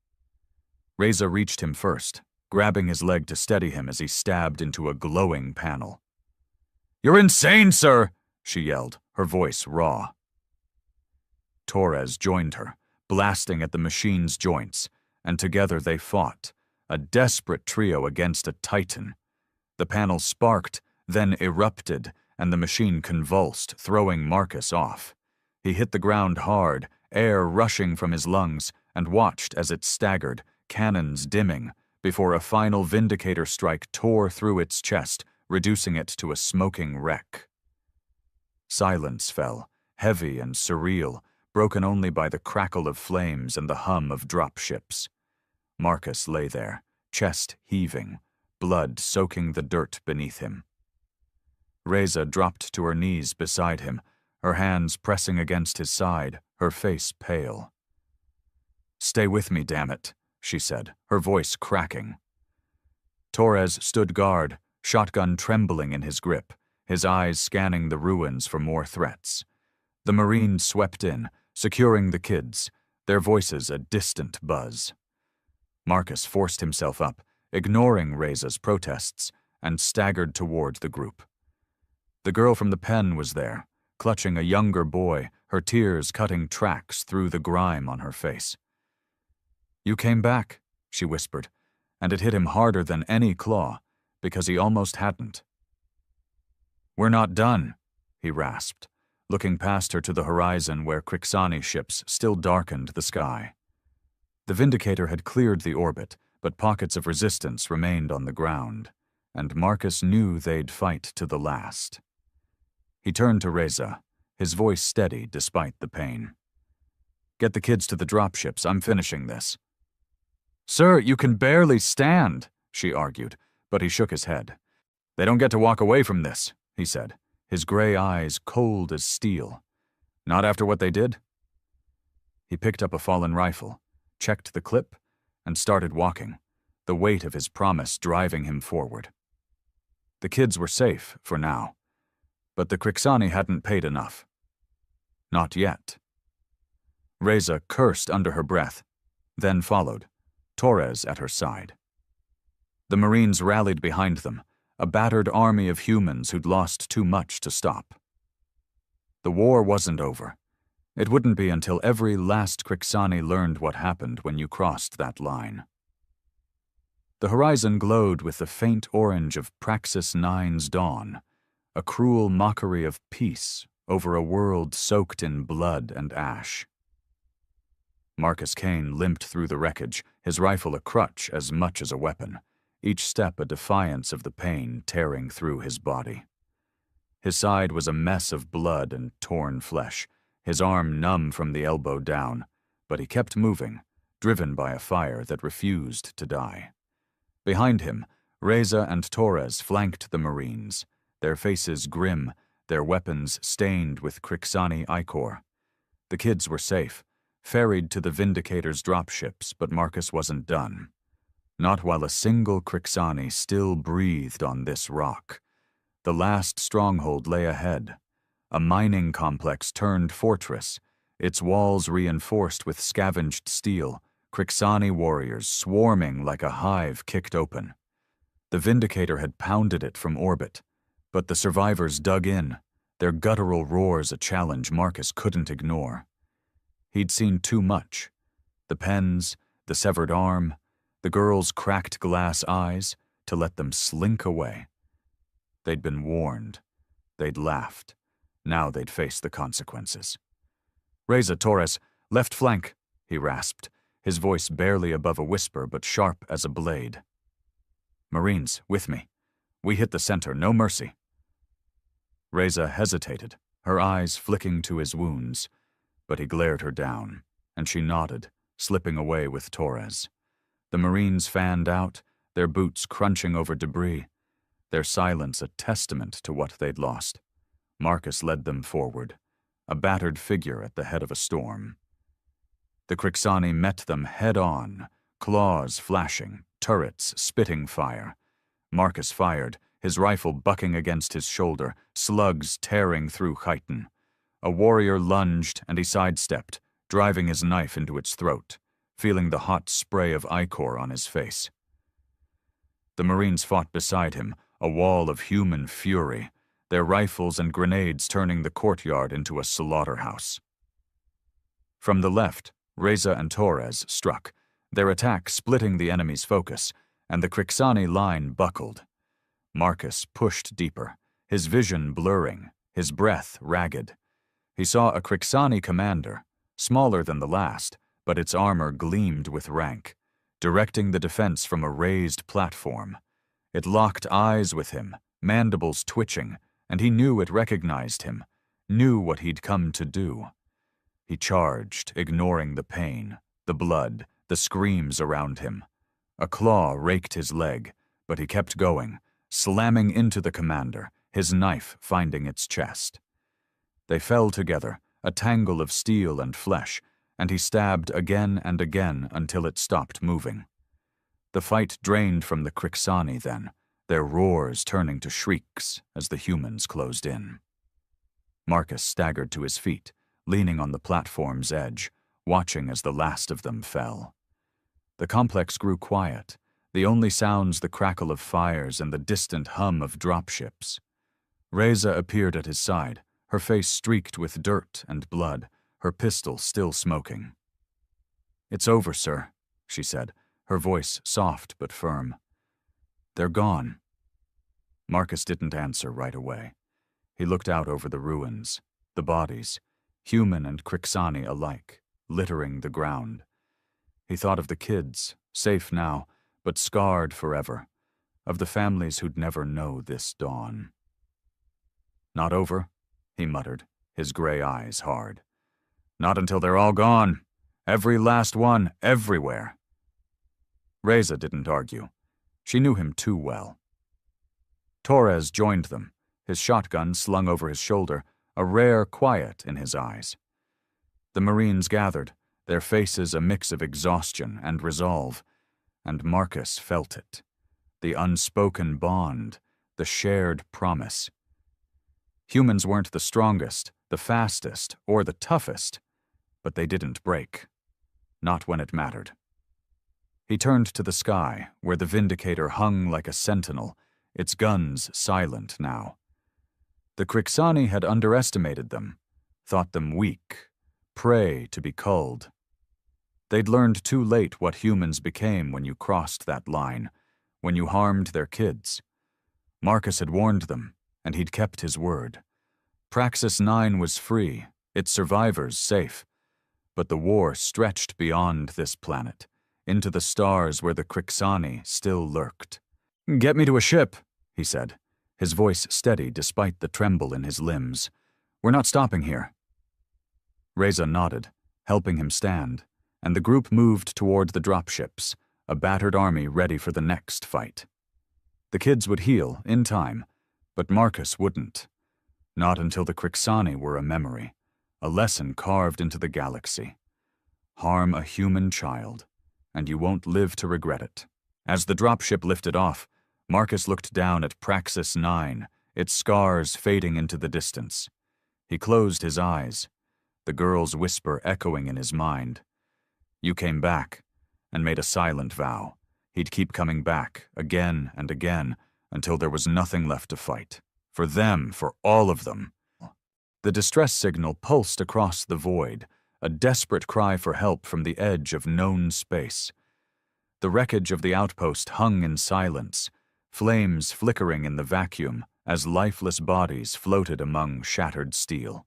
Reza reached him first, grabbing his leg to steady him as he stabbed into a glowing panel. "You're insane, sir!" she yelled, her voice raw. Torres joined her, blasting at the machine's joints, and together they fought, a desperate trio against a titan. The panel sparked, then erupted, and the machine convulsed, throwing Marcus off. He hit the ground hard, air rushing from his lungs, and watched as it staggered, cannons dimming, before a final Vindicator strike tore through its chest, reducing it to a smoking wreck. Silence fell, heavy and surreal, broken only by the crackle of flames and the hum of dropships. Marcus lay there, chest heaving, blood soaking the dirt beneath him. Reza dropped to her knees beside him, her hands pressing against his side, her face pale. "Stay with me, damn it," she said, her voice cracking. Torres stood guard, shotgun trembling in his grip, his eyes scanning the ruins for more threats. The Marines swept in, securing the kids, their voices a distant buzz. Marcus forced himself up, ignoring Reza's protests, and staggered toward the group. The girl from the pen was there, clutching a younger boy, her tears cutting tracks through the grime on her face. "You came back," she whispered, and it hit him harder than any claw, because he almost hadn't. "We're not done," he rasped, looking past her to the horizon where Crixani ships still darkened the sky. The Vindicator had cleared the orbit, but pockets of resistance remained on the ground, and Marcus knew they'd fight to the last. He turned to Reza, his voice steady despite the pain. "Get the kids to the dropships, I'm finishing this." "Sir, you can barely stand," she argued, but he shook his head. "They don't get to walk away from this," he said, his gray eyes cold as steel. "Not after what they did?" He picked up a fallen rifle, checked the clip, and started walking, the weight of his promise driving him forward. The kids were safe for now, but the Crixani hadn't paid enough. Not yet. Reza cursed under her breath, then followed, Torres at her side. The Marines rallied behind them, a battered army of humans who'd lost too much to stop. The war wasn't over. It wouldn't be until every last Crixani learned what happened when you crossed that line. The horizon glowed with the faint orange of Praxis 9's dawn, a cruel mockery of peace over a world soaked in blood and ash. Marcus Kane limped through the wreckage, his rifle a crutch as much as a weapon, each step a defiance of the pain tearing through his body. His side was a mess of blood and torn flesh, his arm numb from the elbow down, but he kept moving, driven by a fire that refused to die. Behind him, Reza and Torres flanked the Marines, their faces grim, their weapons stained with Crixani ichor. The kids were safe, ferried to the Vindicator's dropships, but Marcus wasn't done. Not while a single Crixani still breathed on this rock. The last stronghold lay ahead, a mining complex turned fortress, its walls reinforced with scavenged steel, Crixani warriors swarming like a hive kicked open. The Vindicator had pounded it from orbit, but the survivors dug in, their guttural roars a challenge Marcus couldn't ignore. He'd seen too much. The pens, the severed arm, the girl's cracked glass eyes, to let them slink away. They'd been warned. They'd laughed. Now they'd face the consequences. "Reza, Torres, left flank," he rasped, his voice barely above a whisper but sharp as a blade. "Marines, with me. We hit the center, no mercy." Reza hesitated, her eyes flicking to his wounds, but he glared her down, and she nodded, slipping away with Torres. The Marines fanned out, their boots crunching over debris, their silence a testament to what they'd lost. Marcus led them forward, a battered figure at the head of a storm. The Crixani met them head-on, claws flashing, turrets spitting fire. Marcus fired, his rifle bucking against his shoulder, slugs tearing through chitin. A warrior lunged and he sidestepped, driving his knife into its throat, feeling the hot spray of ichor on his face. The Marines fought beside him, a wall of human fury, their rifles and grenades turning the courtyard into a slaughterhouse. From the left, Reza and Torres struck, their attack splitting the enemy's focus, and the Crixani line buckled. Marcus pushed deeper, his vision blurring, his breath ragged. He saw a Crixani commander, smaller than the last, but its armor gleamed with rank, directing the defense from a raised platform. It locked eyes with him, mandibles twitching, and he knew it recognized him, knew what he'd come to do. He charged, ignoring the pain, the blood, the screams around him. A claw raked his leg, but he kept going, slamming into the commander, his knife finding its chest. They fell together, a tangle of steel and flesh, and he stabbed again and again until it stopped moving. The fight drained from the Crixani then, their roars turning to shrieks as the humans closed in. Marcus staggered to his feet, leaning on the platform's edge, watching as the last of them fell. The complex grew quiet, the only sounds the crackle of fires and the distant hum of dropships. Reza appeared at his side, her face streaked with dirt and blood, her pistol still smoking. "It's over, sir," she said, her voice soft but firm. "They're gone." Marcus didn't answer right away. He looked out over the ruins, the bodies, human and Crixani alike, littering the ground. He thought of the kids, safe now, but scarred forever, of the families who'd never know this dawn. "Not over," he muttered, his gray eyes hard. "Not until they're all gone. Every last one, everywhere." Reza didn't argue. She knew him too well. Torres joined them, his shotgun slung over his shoulder, a rare quiet in his eyes. The Marines gathered, their faces a mix of exhaustion and resolve, and Marcus felt it. The unspoken bond, the shared promise. Humans weren't the strongest, the fastest, or the toughest, but they didn't break. Not when it mattered. He turned to the sky, where the Vindicator hung like a sentinel, its guns silent now. The Crixani had underestimated them, thought them weak, prey to be culled. They'd learned too late what humans became when you crossed that line, when you harmed their kids. Marcus had warned them, and he'd kept his word. Praxis 9 was free, its survivors safe. But the war stretched beyond this planet, into the stars where the Crixani still lurked. "Get me to a ship," he said, his voice steady despite the tremble in his limbs. "We're not stopping here." Reza nodded, helping him stand, and the group moved toward the dropships, a battered army ready for the next fight. The kids would heal, in time, but Marcus wouldn't. Not until the Crixani were a memory, a lesson carved into the galaxy. Harm a human child, and you won't live to regret it. As the dropship lifted off, Marcus looked down at Praxis 9, its scars fading into the distance. He closed his eyes, the girl's whisper echoing in his mind. "You came back," and made a silent vow. He'd keep coming back, again and again, until there was nothing left to fight. For them, for all of them. The distress signal pulsed across the void, a desperate cry for help from the edge of known space. The wreckage of the outpost hung in silence, flames flickering in the vacuum as lifeless bodies floated among shattered steel.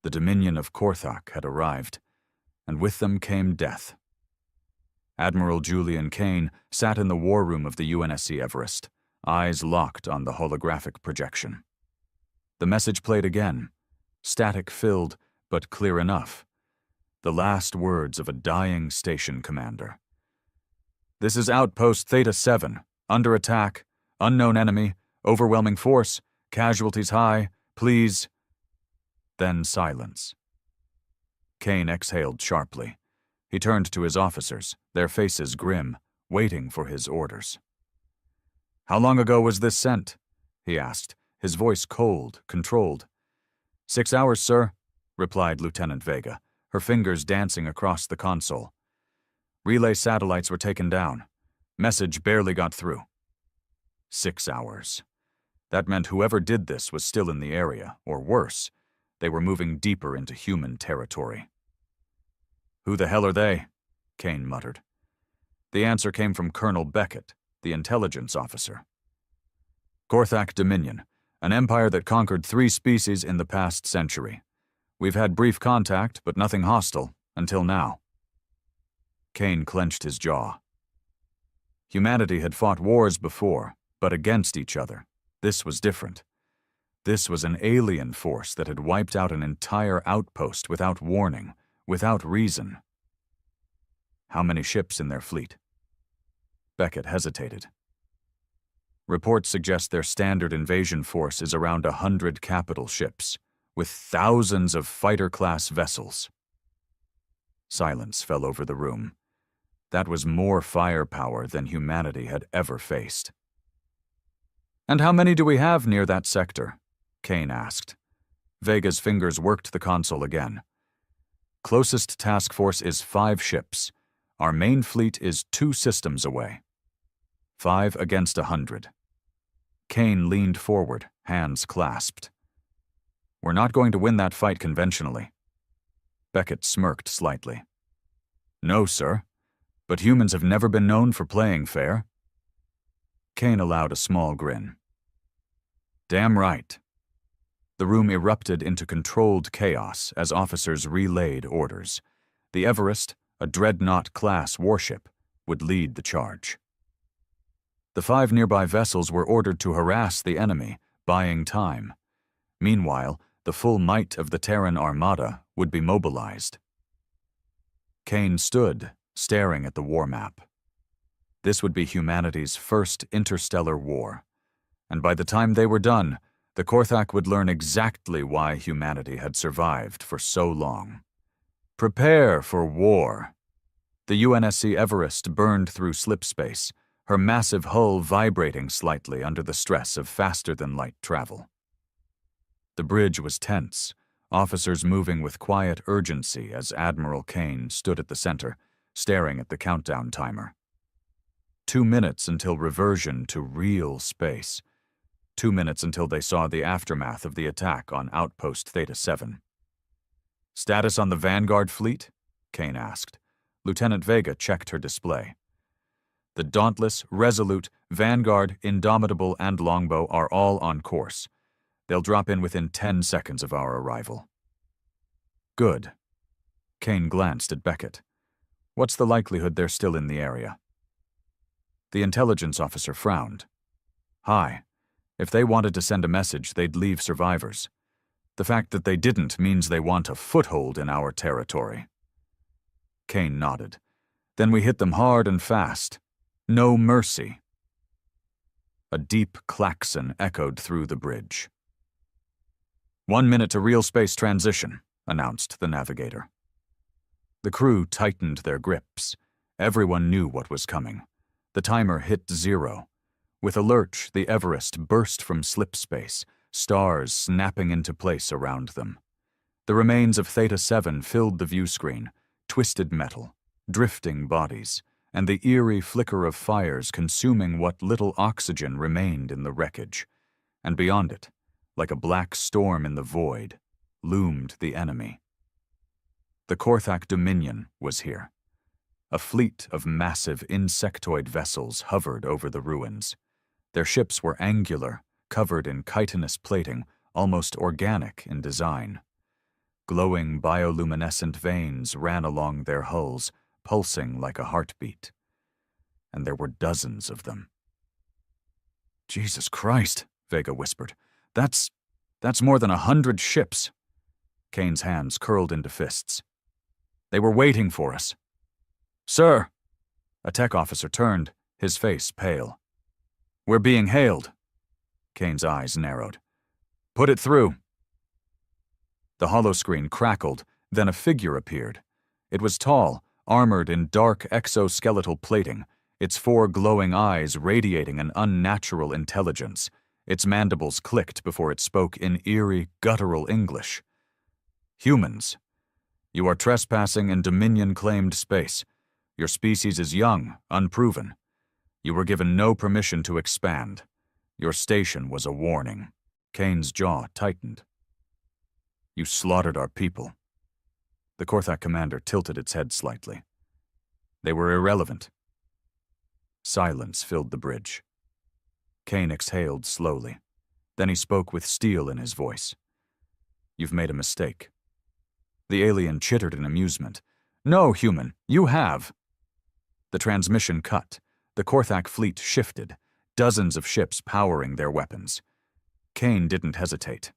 The Dominion of Korthak had arrived, and with them came death. Admiral Julian Kane sat in the war room of the UNSC Everest, eyes locked on the holographic projection. The message played again, static-filled but clear enough. The last words of a dying station commander. "This is Outpost Theta 7, under attack, unknown enemy, overwhelming force, casualties high, please." Then silence. Kane exhaled sharply. He turned to his officers, their faces grim, waiting for his orders. "How long ago was this sent?" he asked, his voice cold, controlled. 6 hours, sir," replied Lieutenant Vega, her fingers dancing across the console. "Relay satellites were taken down. Message barely got through." 6 hours. That meant whoever did this was still in the area, or worse, they were moving deeper into human territory. "Who the hell are they?" Kane muttered. The answer came from Colonel Beckett, the intelligence officer. "Korthak Dominion, an empire that conquered 3 species in the past century. We've had brief contact, but nothing hostile, until now." Kane clenched his jaw. Humanity had fought wars before, but against each other. This was different. This was an alien force that had wiped out an entire outpost without warning, without reason. "How many ships in their fleet?" Beckett hesitated. "Reports suggest their standard invasion force is around 100 capital ships, with thousands of fighter-class vessels." Silence fell over the room. That was more firepower than humanity had ever faced. "And how many do we have near that sector?" Kane asked. Vega's fingers worked the console again. "Closest task force is 5 ships. Our main fleet is 2 systems away. 5 against 100. Kane leaned forward, hands clasped. "We're not going to win that fight conventionally." Beckett smirked slightly. "No, sir. But humans have never been known for playing fair." Kane allowed a small grin. "Damn right." The room erupted into controlled chaos as officers relayed orders. The Everest, a Dreadnought-class warship, would lead the charge. The 5 nearby vessels were ordered to harass the enemy, buying time. Meanwhile, the full might of the Terran Armada would be mobilized. Kane stood, staring at the war map. This would be humanity's first interstellar war, and by the time they were done, the Korthak would learn exactly why humanity had survived for so long. Prepare for war. The UNSC Everest burned through slipspace, her massive hull vibrating slightly under the stress of faster-than-light travel. The bridge was tense, officers moving with quiet urgency as Admiral Kane stood at the center, staring at the countdown timer. 2 minutes until reversion to real space. 2 minutes until they saw the aftermath of the attack on Outpost Theta 7. "Status on the Vanguard fleet?" Kane asked. Lieutenant Vega checked her display. "The Dauntless, Resolute, Vanguard, Indomitable, and Longbow are all on course. They'll drop in within 10 seconds of our arrival." "Good." Kane glanced at Beckett. "What's the likelihood they're still in the area?" The intelligence officer frowned. "High. If they wanted to send a message, they'd leave survivors. The fact that they didn't means they want a foothold in our territory." Kane nodded. "Then we hit them hard and fast. No mercy." A deep klaxon echoed through the bridge. "1 minute to real space transition," announced the navigator. The crew tightened their grips. Everyone knew what was coming. The timer hit 0. With a lurch, the Everest burst from slipspace, stars snapping into place around them. The remains of Theta 7 filled the view screen, twisted metal, drifting bodies, and the eerie flicker of fires consuming what little oxygen remained in the wreckage. And beyond it, like a black storm in the void, loomed the enemy. The Korthak Dominion was here. A fleet of massive insectoid vessels hovered over the ruins. Their ships were angular, covered in chitinous plating, almost organic in design. Glowing bioluminescent veins ran along their hulls, pulsing like a heartbeat. And there were dozens of them. "Jesus Christ," Vega whispered. That's more than 100 ships." Kane's hands curled into fists. "They were waiting for us." "Sir!" A tech officer turned, his face pale. "We're being hailed." Kane's eyes narrowed. "Put it through." The holoscreen crackled, then a figure appeared. It was tall, armored in dark exoskeletal plating, its 4 glowing eyes radiating an unnatural intelligence. Its mandibles clicked before it spoke in eerie, guttural English. "Humans, you are trespassing in Dominion-claimed space. Your species is young, unproven. You were given no permission to expand. Your station was a warning." Kane's jaw tightened. "You slaughtered our people." The Korthak commander tilted its head slightly. "They were irrelevant." Silence filled the bridge. Kane exhaled slowly. Then he spoke with steel in his voice. "You've made a mistake." The alien chittered in amusement. "No, human, you have." The transmission cut. The Korthak fleet shifted, dozens of ships powering their weapons. Kane didn't hesitate.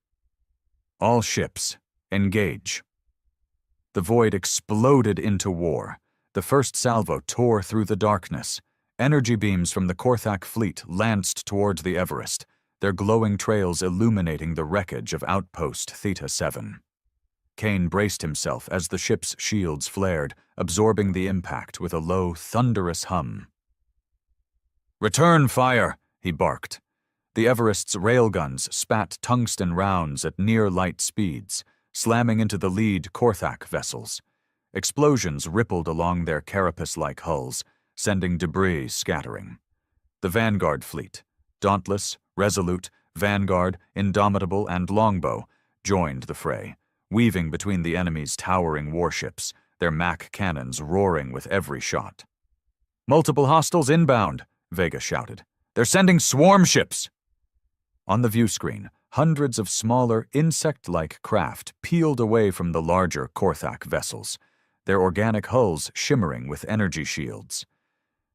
"All ships, engage." The void exploded into war. The first salvo tore through the darkness. Energy beams from the Korthak fleet lanced towards the Everest, their glowing trails illuminating the wreckage of Outpost Theta 7. Kane braced himself as the ship's shields flared, absorbing the impact with a low, thunderous hum. "Return fire," he barked. The Everest's railguns spat tungsten rounds at near-light speeds, slamming into the lead Korthak vessels. Explosions rippled along their carapace-like hulls, sending debris scattering. The Vanguard fleet, Dauntless, Resolute, Vanguard, Indomitable, and Longbow, joined the fray, weaving between the enemy's towering warships, their Mac cannons roaring with every shot. "Multiple hostiles inbound," Vega shouted. "They're sending swarm ships!" On the view screen, hundreds of smaller, insect-like craft peeled away from the larger Korthak vessels, their organic hulls shimmering with energy shields.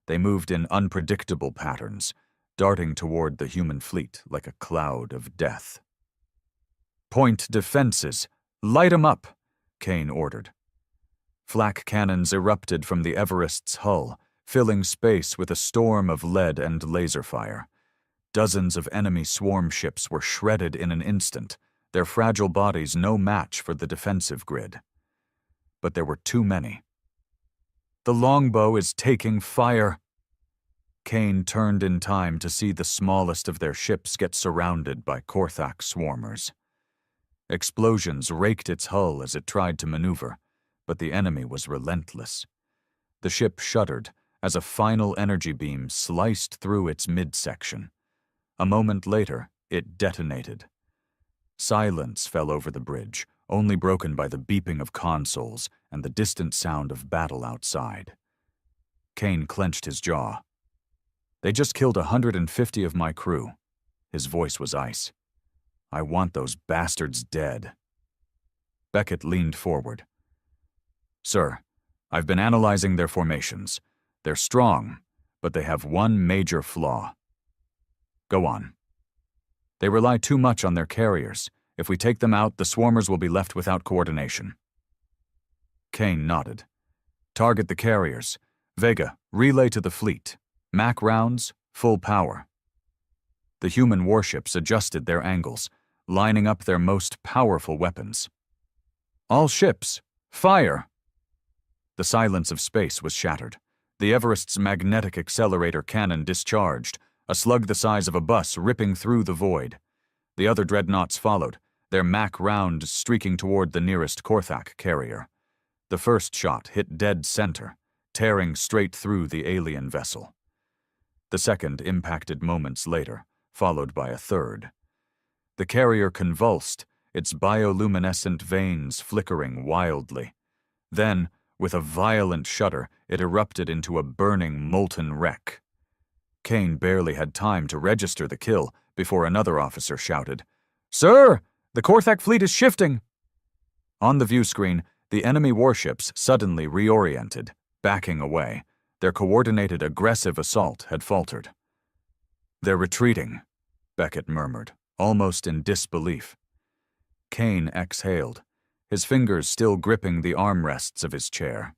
They moved in unpredictable patterns, darting toward the human fleet like a cloud of death. "Point defenses! Light 'em up!" Kane ordered. Flak cannons erupted from the Everest's hull, filling space with a storm of lead and laser fire. Dozens of enemy swarm ships were shredded in an instant, their fragile bodies no match for the defensive grid. But there were too many. "The Longbow is taking fire!" Kane turned in time to see the smallest of their ships get surrounded by Korthak swarmers. Explosions raked its hull as it tried to maneuver, but the enemy was relentless. The ship shuddered as a final energy beam sliced through its midsection. A moment later, it detonated. Silence fell over the bridge, only broken by the beeping of consoles and the distant sound of battle outside. Kane clenched his jaw. "They just killed 150 of my crew." His voice was ice. "I want those bastards dead." Beckett leaned forward. "Sir, I've been analyzing their formations. They're strong, but they have one major flaw." "Go on." "They rely too much on their carriers. If we take them out, the swarmers will be left without coordination." Kane nodded. "Target the carriers. Vega, relay to the fleet. Mac rounds, full power." The human warships adjusted their angles, lining up their most powerful weapons. "All ships, fire!" The silence of space was shattered. The Everest's magnetic accelerator cannon discharged, a slug the size of a bus ripping through the void. The other dreadnoughts followed, their Mac round streaking toward the nearest Korthak carrier. The first shot hit dead center, tearing straight through the alien vessel. The second impacted moments later, followed by a third. The carrier convulsed, its bioluminescent veins flickering wildly. Then, with a violent shudder, it erupted into a burning, molten wreck. Kane barely had time to register the kill before another officer shouted, "Sir, the Korthak fleet is shifting!" On the view screen, the enemy warships suddenly reoriented, backing away. Their coordinated aggressive assault had faltered. "They're retreating," Beckett murmured, almost in disbelief. Kane exhaled, his fingers still gripping the armrests of his chair.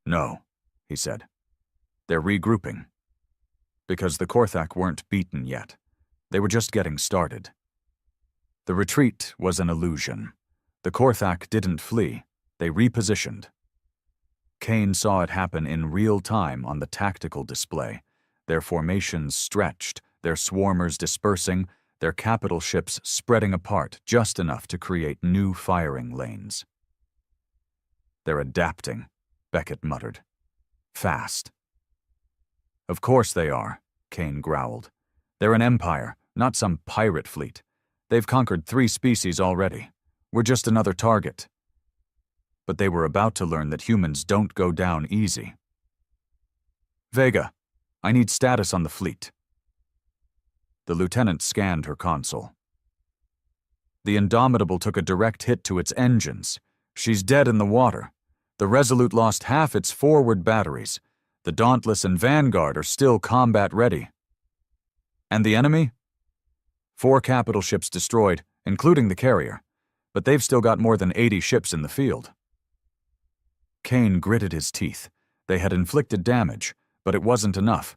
"No," he said. "They're regrouping." Because the Korthak weren't beaten yet. They were just getting started. The retreat was an illusion. The Korthak didn't flee. They repositioned. Kane saw it happen in real time on the tactical display, their formations stretched, their swarmers dispersing, their capital ships spreading apart just enough to create new firing lanes. "They're adapting," Beckett muttered. "Fast." "Of course they are," Kane growled. "They're an empire, not some pirate fleet. They've conquered 3 species already. We're just another target." But they were about to learn that humans don't go down easy. "Vega, I need status on the fleet." The lieutenant scanned her console. "The Indomitable took a direct hit to its engines. She's dead in the water. The Resolute lost half its forward batteries. The Dauntless and Vanguard are still combat ready." "And the enemy?" "4 capital ships destroyed, including the carrier. But they've still got more than 80 ships in the field." Kane gritted his teeth. They had inflicted damage, but it wasn't enough.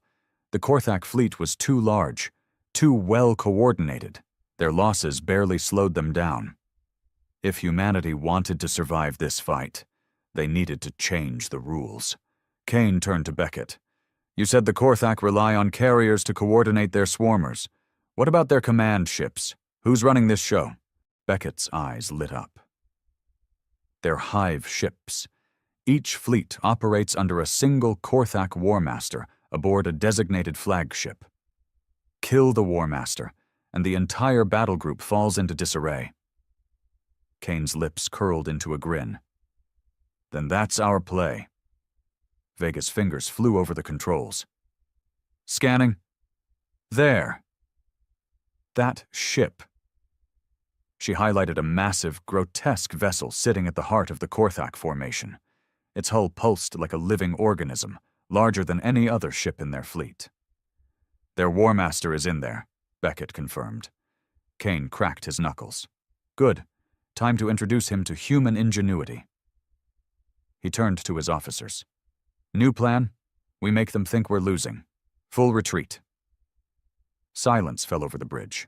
The Korthak fleet was too large, too well coordinated. Their losses barely slowed them down. If humanity wanted to survive this fight, they needed to change the rules. Kane turned to Beckett. "You said the Korthak rely on carriers to coordinate their swarmers. What about their command ships? Who's running this show? Beckett's eyes lit up. They're hive ships. Each fleet operates under a single Korthak War Master aboard a designated flagship. Kill the War Master, and the entire battle group falls into disarray. Kane's lips curled into a grin. Then that's our play. Vega's fingers flew over the controls. Scanning. There. That ship. She highlighted a massive, grotesque vessel sitting at the heart of the Korthak formation. Its hull pulsed like a living organism, larger than any other ship in their fleet. Their War Master is in there, Beckett confirmed. Kane cracked his knuckles. Good. Time to introduce him to human ingenuity. He turned to his officers. New plan? We make them think we're losing. Full retreat. Silence fell over the bridge.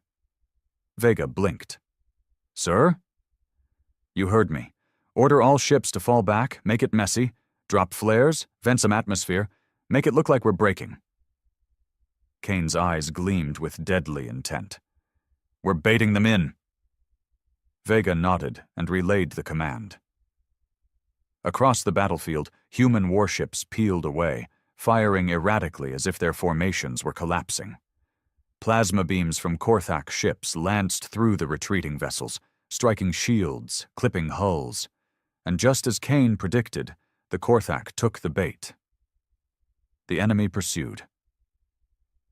Vega blinked. Sir? You heard me. Order all ships to fall back, make it messy, drop flares, vent some atmosphere, make it look like we're breaking. Kane's eyes gleamed with deadly intent. We're baiting them in. Vega nodded and relayed the command. Across the battlefield, human warships peeled away, firing erratically as if their formations were collapsing. Plasma beams from Korthak ships lanced through the retreating vessels, striking shields, clipping hulls. And just as Kane predicted, the Korthak took the bait. The enemy pursued.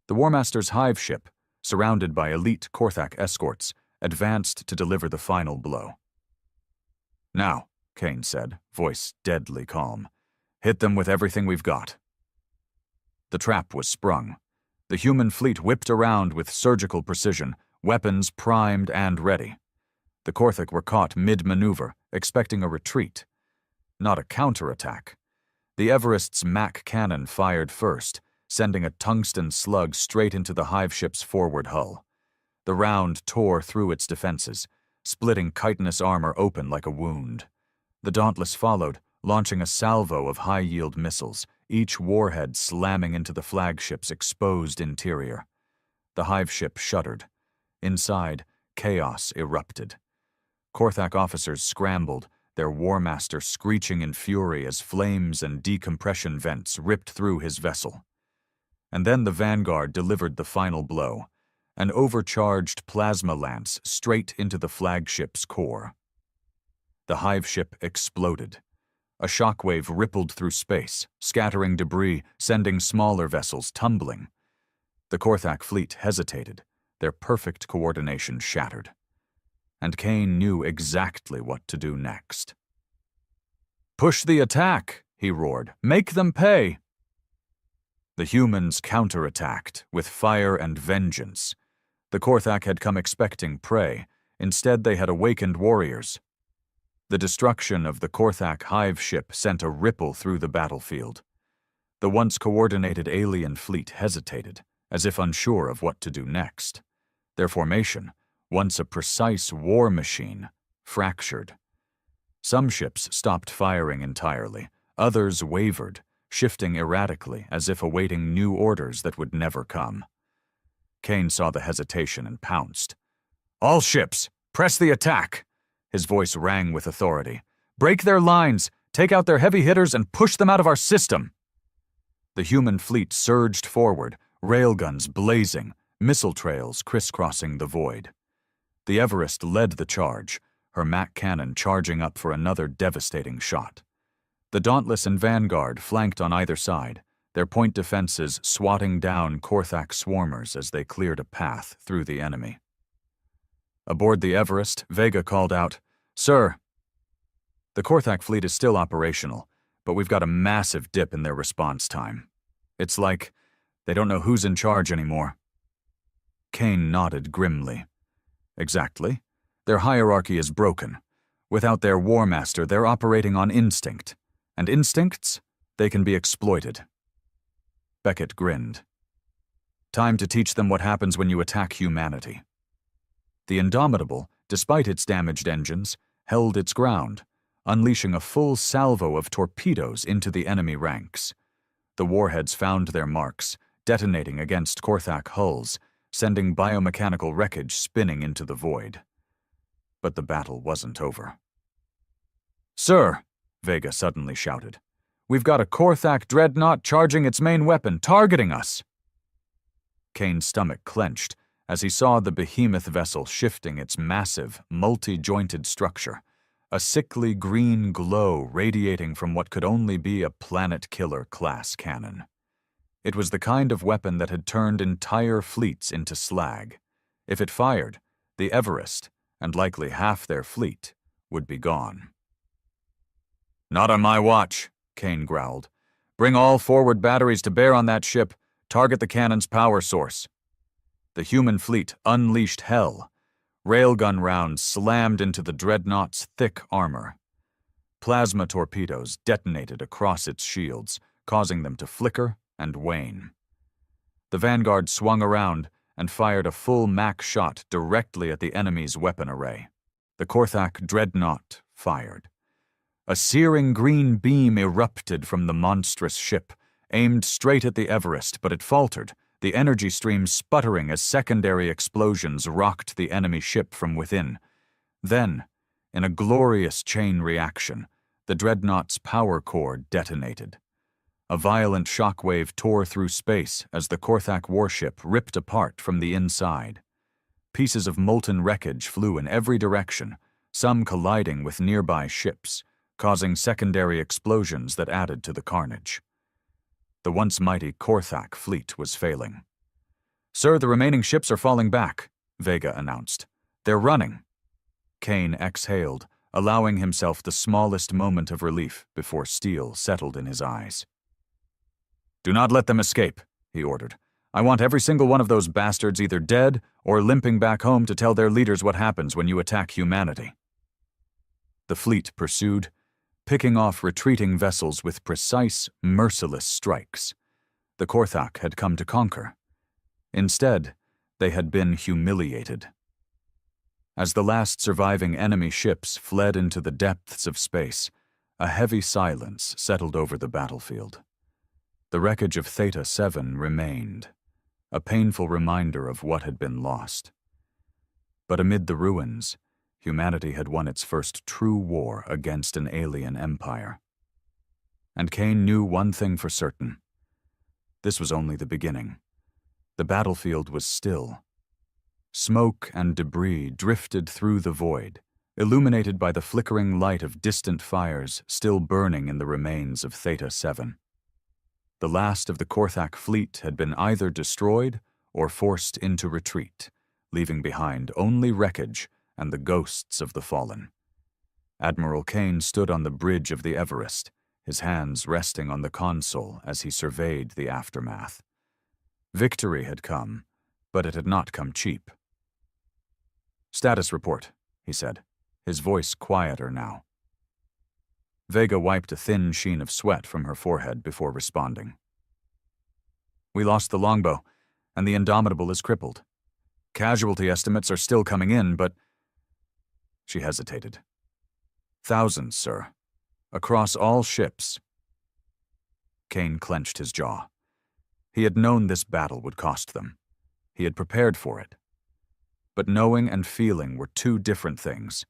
The War Master's hive ship, surrounded by elite Korthak escorts, advanced to deliver the final blow. Now, Kane said, voice deadly calm, hit them with everything we've got. The trap was sprung. The human fleet whipped around with surgical precision, weapons primed and ready. The Korthak were caught mid-maneuver, expecting a retreat, not a counterattack. The Everest's Mac cannon fired first, sending a tungsten slug straight into the hive ship's forward hull. The round tore through its defenses, splitting chitinous armor open like a wound. The Dauntless followed, launching a salvo of high-yield missiles, each warhead slamming into the flagship's exposed interior. The hive ship shuddered. Inside, chaos erupted. Korthak officers scrambled, their War Master screeching in fury as flames and decompression vents ripped through his vessel. And then the Vanguard delivered the final blow, an overcharged plasma lance straight into the flagship's core. The hive ship exploded. A shockwave rippled through space, scattering debris, sending smaller vessels tumbling. The Korthak fleet hesitated, their perfect coordination shattered. And Kane knew exactly what to do next. Push the attack, he roared. Make them pay. The humans counterattacked with fire and vengeance. The Korthak had come expecting prey. Instead, they had awakened warriors. The destruction of the Korthak hive ship sent a ripple through the battlefield. The once coordinated alien fleet hesitated, as if unsure of what to do next. Their formation, once a precise war machine, fractured. Some ships stopped firing entirely, others wavered, shifting erratically as if awaiting new orders that would never come. Kane saw the hesitation and pounced. All ships, press the attack! His voice rang with authority. Break their lines, take out their heavy hitters, and push them out of our system! The human fleet surged forward, railguns blazing, missile trails crisscrossing the void. The Everest led the charge, her Mac cannon charging up for another devastating shot. The Dauntless and Vanguard flanked on either side, their point defenses swatting down Korthak swarmers as they cleared a path through the enemy. Aboard the Everest, Vega called out, Sir, the Korthak fleet is still operational, but we've got a massive dip in their response time. It's like they don't know who's in charge anymore. Kane nodded grimly. Exactly. Their hierarchy is broken. Without their War Master, they're operating on instinct. And instincts, they can be exploited. Beckett grinned. Time to teach them what happens when you attack humanity. The Indomitable, despite its damaged engines, held its ground, unleashing a full salvo of torpedoes into the enemy ranks. The warheads found their marks, detonating against Korthak hulls, sending biomechanical wreckage spinning into the void. But the battle wasn't over. "Sir," Vega suddenly shouted, "we've got a Korthak dreadnought charging its main weapon, targeting us!" Kane's stomach clenched as he saw the behemoth vessel shifting its massive, multi-jointed structure, a sickly green glow radiating from what could only be a planet-killer class cannon. It was the kind of weapon that had turned entire fleets into slag. If it fired, the Everest, and likely half their fleet, would be gone. "Not on my watch," Kane growled. "Bring all forward batteries to bear on that ship. Target the cannon's power source." The human fleet unleashed hell. Railgun rounds slammed into the dreadnought's thick armor. Plasma torpedoes detonated across its shields, causing them to flicker and wane. The Vanguard swung around and fired a full Mach shot directly at the enemy's weapon array. The Korthak dreadnought fired. A searing green beam erupted from the monstrous ship, aimed straight at the Everest, but it faltered, the energy stream sputtering as secondary explosions rocked the enemy ship from within. Then, in a glorious chain reaction, the dreadnought's power core detonated. A violent shockwave tore through space as the Korthak warship ripped apart from the inside. Pieces of molten wreckage flew in every direction, some colliding with nearby ships, causing secondary explosions that added to the carnage. The once mighty Korthak fleet was failing. "Sir, the remaining ships are falling back," Vega announced. "They're running." Kane exhaled, allowing himself the smallest moment of relief before steel settled in his eyes. "Do not let them escape," he ordered. "I want every single one of those bastards either dead or limping back home to tell their leaders what happens when you attack humanity." The fleet pursued, picking off retreating vessels with precise, merciless strikes. The Korthak had come to conquer. Instead, they had been humiliated. As the last surviving enemy ships fled into the depths of space, a heavy silence settled over the battlefield. The wreckage of Theta 7 remained, a painful reminder of what had been lost. But amid the ruins, humanity had won its first true war against an alien empire. And Kane knew one thing for certain. This was only the beginning. The battlefield was still. Smoke and debris drifted through the void, illuminated by the flickering light of distant fires still burning in the remains of Theta 7. The last of the Korthak fleet had been either destroyed or forced into retreat, leaving behind only wreckage and the ghosts of the fallen. Admiral Kane stood on the bridge of the Everest, his hands resting on the console as he surveyed the aftermath. Victory had come, but it had not come cheap. "Status report," he said, his voice quieter now. Vega wiped a thin sheen of sweat from her forehead before responding. "We lost the longbow, and the Indomitable is crippled. Casualty estimates are still coming in, but—" She hesitated. "Thousands, sir. Across all ships." Kane clenched his jaw. He had known this battle would cost them. He had prepared for it. But knowing and feeling were two different things.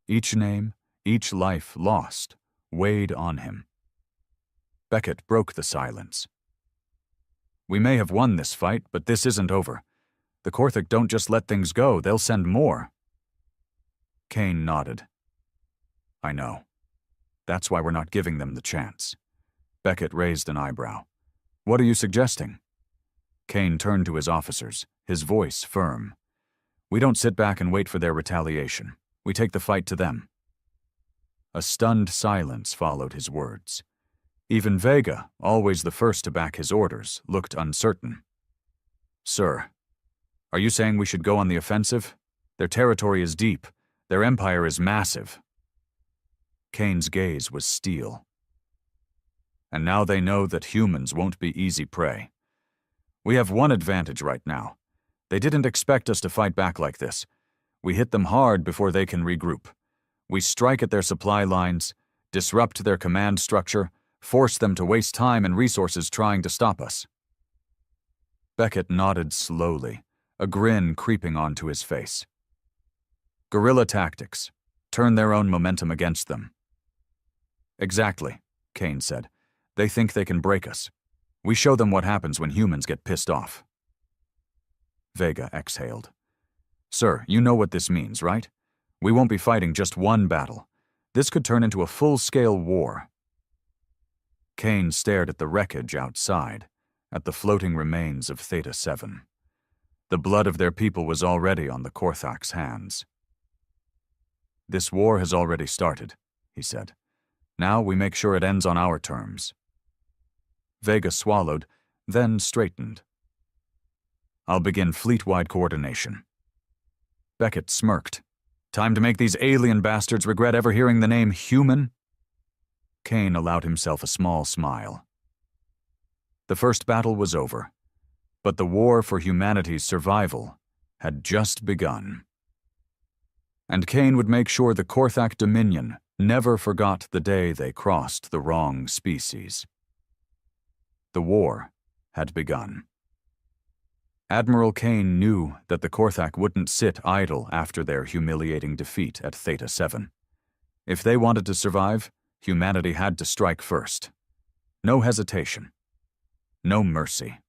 Each name, each life lost, weighed on him. Beckett broke the silence. "We may have won this fight, but this isn't over. The Korthak don't just let things go, they'll send more." Kane nodded. "I know. That's why we're not giving them the chance." Beckett raised an eyebrow. "What are you suggesting?" Kane turned to his officers, his voice firm. "We don't sit back and wait for their retaliation. We take the fight to them." A stunned silence followed his words. Even Vega, always the first to back his orders, looked uncertain. "Sir, are you saying we should go on the offensive? Their territory is deep. Their empire is massive." Kane's gaze was steel. "And now they know that humans won't be easy prey. We have one advantage right now. They didn't expect us to fight back like this. We hit them hard before they can regroup. We strike at their supply lines, disrupt their command structure, force them to waste time and resources trying to stop us." Beckett nodded slowly, a grin creeping onto his face. Guerrilla tactics. Turn their own momentum against them. Exactly, Kane said. They think they can break us. We show them what happens when humans get pissed off. Vega exhaled. Sir, you know what this means, right? We won't be fighting just one battle. This could turn into a full-scale war. Kane stared at the wreckage outside, at the floating remains of Theta 7. The blood of their people was already on the Korthak's hands. This war has already started, he said. Now we make sure it ends on our terms. Vega swallowed, then straightened. I'll begin fleet-wide coordination. Beckett smirked. Time to make these alien bastards regret ever hearing the name human? Kane allowed himself a small smile. The first battle was over, but the war for humanity's survival had just begun. And Kane would make sure the Korthak Dominion never forgot the day they crossed the wrong species. The war had begun. Admiral Kane knew that the Korthak wouldn't sit idle after their humiliating defeat at Theta 7. If they wanted to survive, humanity had to strike first. No hesitation. No mercy.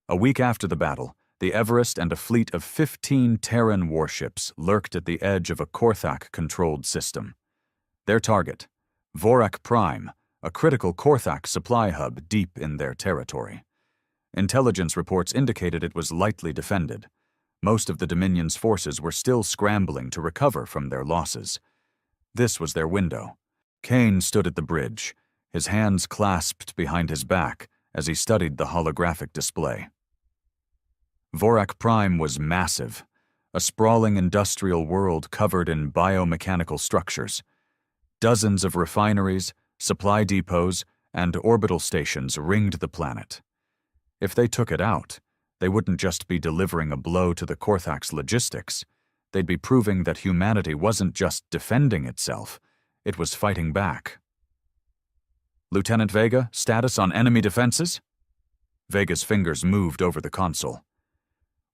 A week after the battle, the Everest and a fleet of 15 Terran warships lurked at the edge of a Korthak-controlled system. Their target, Voric Prime, a critical Korthak supply hub deep in their territory. Intelligence reports indicated it was lightly defended. Most of the Dominion's forces were still scrambling to recover from their losses. This was their window. Kane stood at the bridge, his hands clasped behind his back as he studied the holographic display. Voric Prime was massive, a sprawling industrial world covered in biomechanical structures. Dozens of refineries, supply depots, and orbital stations ringed the planet. If they took it out, they wouldn't just be delivering a blow to the Korthak's logistics. They'd be proving that humanity wasn't just defending itself, it was fighting back. Lieutenant Vega, status on enemy defenses? Vega's fingers moved over the console.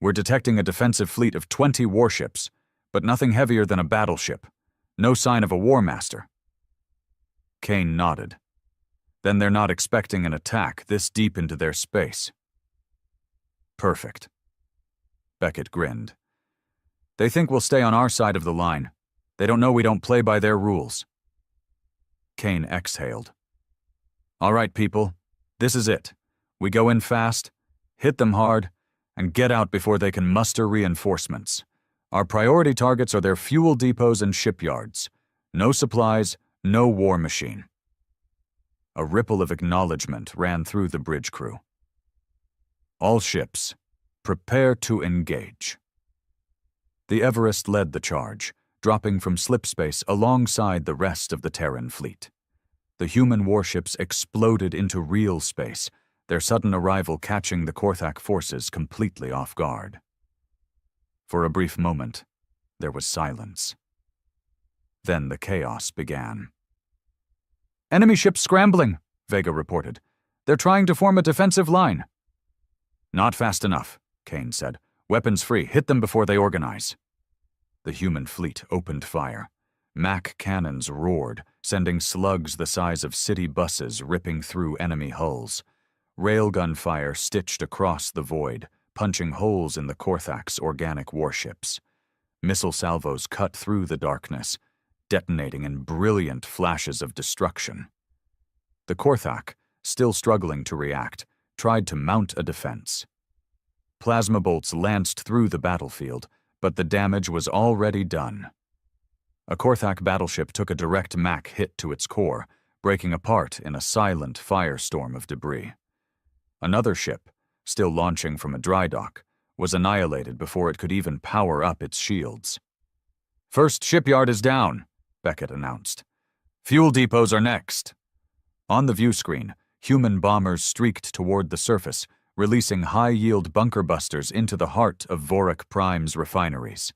We're detecting a defensive fleet of 20 warships, but nothing heavier than a battleship. No sign of a war master. Kane nodded. Then they're not expecting an attack this deep into their space. Perfect. Beckett grinned. They think we'll stay on our side of the line. They don't know we don't play by their rules. Kane exhaled. All right, people. This is it. We go in fast, hit them hard, and get out before they can muster reinforcements. Our priority targets are their fuel depots and shipyards. No supplies, no war machine. A ripple of acknowledgement ran through the bridge crew. All ships, prepare to engage. The Everest led the charge, dropping from slipspace alongside the rest of the Terran fleet. The human warships exploded into real space, their sudden arrival catching the Korthak forces completely off guard. For a brief moment, there was silence. Then the chaos began. Enemy ships scrambling, Vega reported. They're trying to form a defensive line. Not fast enough, Kane said. Weapons free, hit them before they organize. The human fleet opened fire. Mac cannons roared, sending slugs the size of city buses ripping through enemy hulls. Railgun fire stitched across the void, punching holes in the Korthak's organic warships. Missile salvos cut through the darkness, detonating in brilliant flashes of destruction. The Korthak, still struggling to react, tried to mount a defense. Plasma bolts lanced through the battlefield, but the damage was already done. A Korthak battleship took a direct Mac hit to its core, breaking apart in a silent firestorm of debris. Another ship, still launching from a dry dock, was annihilated before it could even power up its shields. First shipyard is down, Beckett announced. Fuel depots are next. On the view screen, human bombers streaked toward the surface, releasing high-yield bunker busters into the heart of Voric Prime's refineries.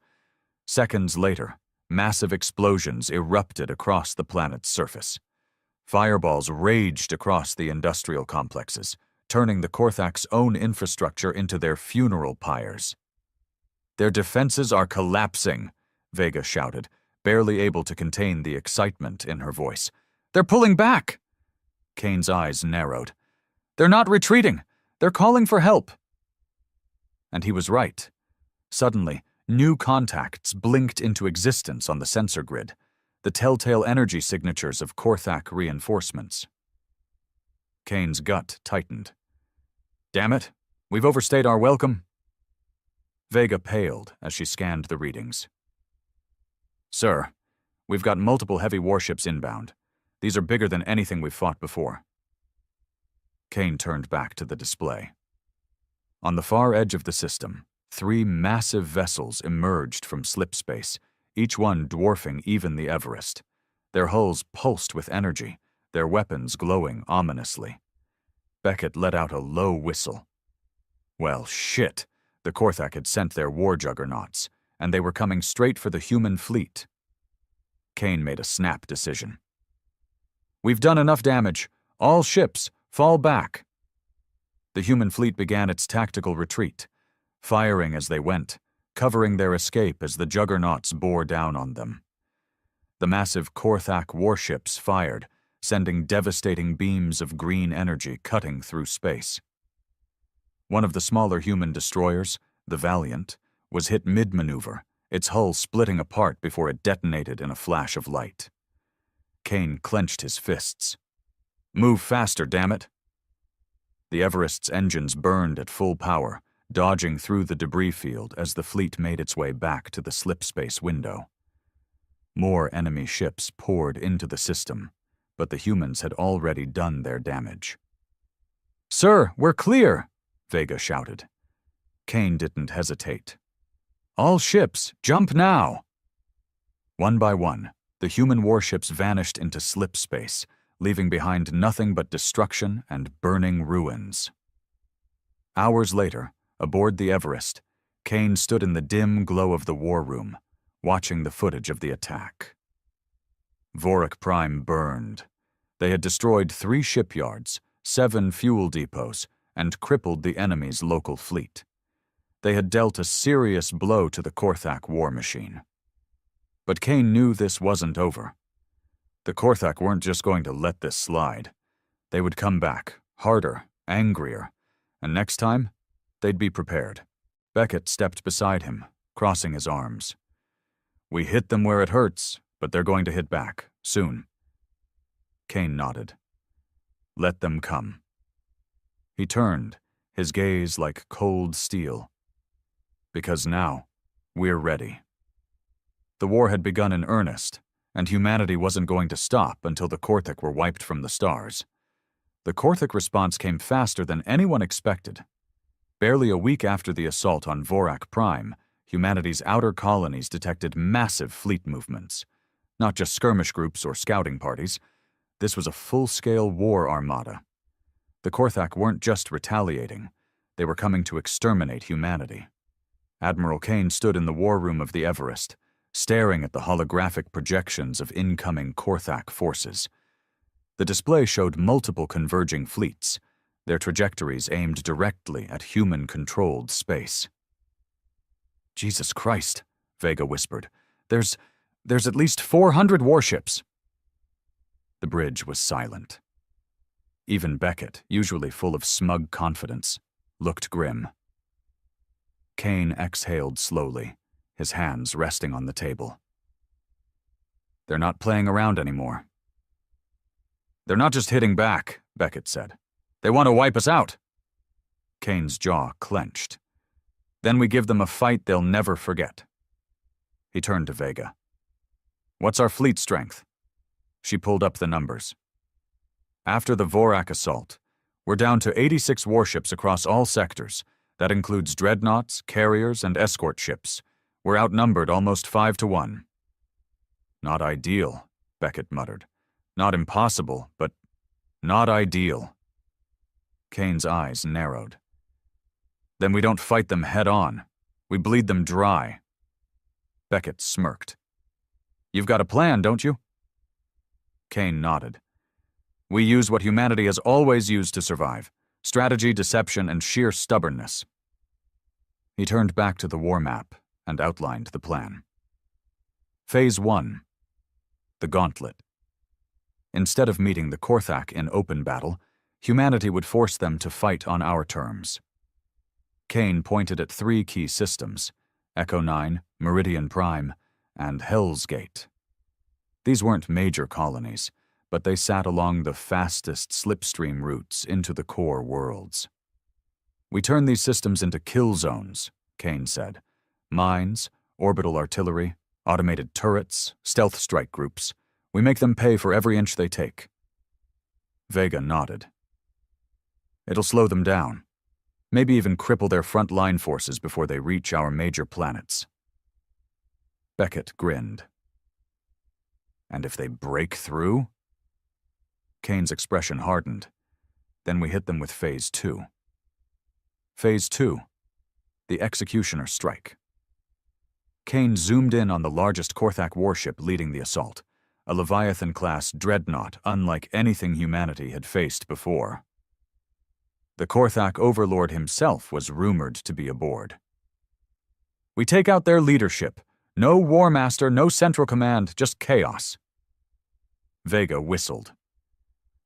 Seconds later, massive explosions erupted across the planet's surface. Fireballs raged across the industrial complexes, turning the Korthak's own infrastructure into their funeral pyres. Their defenses are collapsing, Vega shouted, barely able to contain the excitement in her voice. They're pulling back! Kane's eyes narrowed. They're not retreating. They're calling for help. And he was right. Suddenly, new contacts blinked into existence on the sensor grid, the telltale energy signatures of Korthak reinforcements. Kane's gut tightened. Damn it, we've overstayed our welcome. Vega paled as she scanned the readings. Sir, we've got multiple heavy warships inbound. These are bigger than anything we've fought before. Kane turned back to the display. On the far edge of the system, 3 massive vessels emerged from slip space, each one dwarfing even the Everest. Their hulls pulsed with energy, their weapons glowing ominously. Beckett let out a low whistle. Well, shit. The Korthak had sent their war juggernauts, and they were coming straight for the human fleet. Kane made a snap decision. We've done enough damage. All ships, fall back. The human fleet began its tactical retreat, firing as they went, covering their escape as the juggernauts bore down on them. The massive Korthak warships fired, sending devastating beams of green energy cutting through space. One of the smaller human destroyers, the Valiant, was hit mid-maneuver, its hull splitting apart before it detonated in a flash of light. Kane clenched his fists. Move faster, damn it! The Everest's engines burned at full power, dodging through the debris field as the fleet made its way back to the slipspace window. More enemy ships poured into the system, but the humans had already done their damage. Sir, we're clear! Vega shouted. Kane didn't hesitate. All ships, jump now! One by one, the human warships vanished into slip space, leaving behind nothing but destruction and burning ruins. Hours later, aboard the Everest, Kane stood in the dim glow of the war room, watching the footage of the attack. Voric Prime burned. They had destroyed 3 shipyards, 7 fuel depots, and crippled the enemy's local fleet. They had dealt a serious blow to the Korthak war machine. But Kane knew this wasn't over. The Korthak weren't just going to let this slide. They would come back, harder, angrier, and next time, they'd be prepared. Beckett stepped beside him, crossing his arms. We hit them where it hurts, but they're going to hit back, soon. Kane nodded. Let them come. He turned, his gaze like cold steel. Because now, we're ready. The war had begun in earnest, and humanity wasn't going to stop until the Korthak were wiped from the stars. The Korthak response came faster than anyone expected. Barely a week after the assault on Voric Prime, humanity's outer colonies detected massive fleet movements. Not just skirmish groups or scouting parties. This was a full-scale war armada. The Korthak weren't just retaliating. They were coming to exterminate humanity. Admiral Kane stood in the war room of the Everest, staring at the holographic projections of incoming Korthak forces. The display showed multiple converging fleets, their trajectories aimed directly at human-controlled space. Jesus Christ, Vega whispered. There's at least 400 warships. The bridge was silent. Even Beckett, usually full of smug confidence, looked grim. Kane exhaled slowly, his hands resting on the table. They're not playing around anymore. They're not just hitting back, Beckett said. They want to wipe us out. Kane's jaw clenched. Then we give them a fight they'll never forget. He turned to Vega. What's our fleet strength? She pulled up the numbers. After the Voric assault, we're down to 86 warships across all sectors. That includes dreadnoughts, carriers, and escort ships. We're outnumbered almost 5-1. Not ideal, Beckett muttered. Not impossible, but not ideal. Kane's eyes narrowed. Then we don't fight them head-on. We bleed them dry. Beckett smirked. You've got a plan, don't you? Kane nodded. We use what humanity has always used to survive. Strategy, deception, and sheer stubbornness. He turned back to the war map, and outlined the plan. Phase 1. The Gauntlet. Instead of meeting the Korthak in open battle, humanity would force them to fight on our terms. Kane pointed at 3 key systems: Echo 9, Meridian Prime, and Hell's Gate. These weren't major colonies, but they sat along the fastest slipstream routes into the core worlds. "We turn these systems into kill zones," Kane said. "Mines, orbital artillery, automated turrets, stealth strike groups. We make them pay for every inch they take." Vega nodded. "It'll slow them down. Maybe even cripple their front-line forces before they reach our major planets." Beckett grinned. "And if they break through?" Kane's expression hardened. "Then we hit them with Phase 2. Phase 2. The Executioner Strike." Kane zoomed in on the largest Korthak warship leading the assault, a Leviathan-class dreadnought unlike anything humanity had faced before. The Korthak overlord himself was rumored to be aboard. "We take out their leadership. No War Master, no Central Command, just chaos." Vega whistled.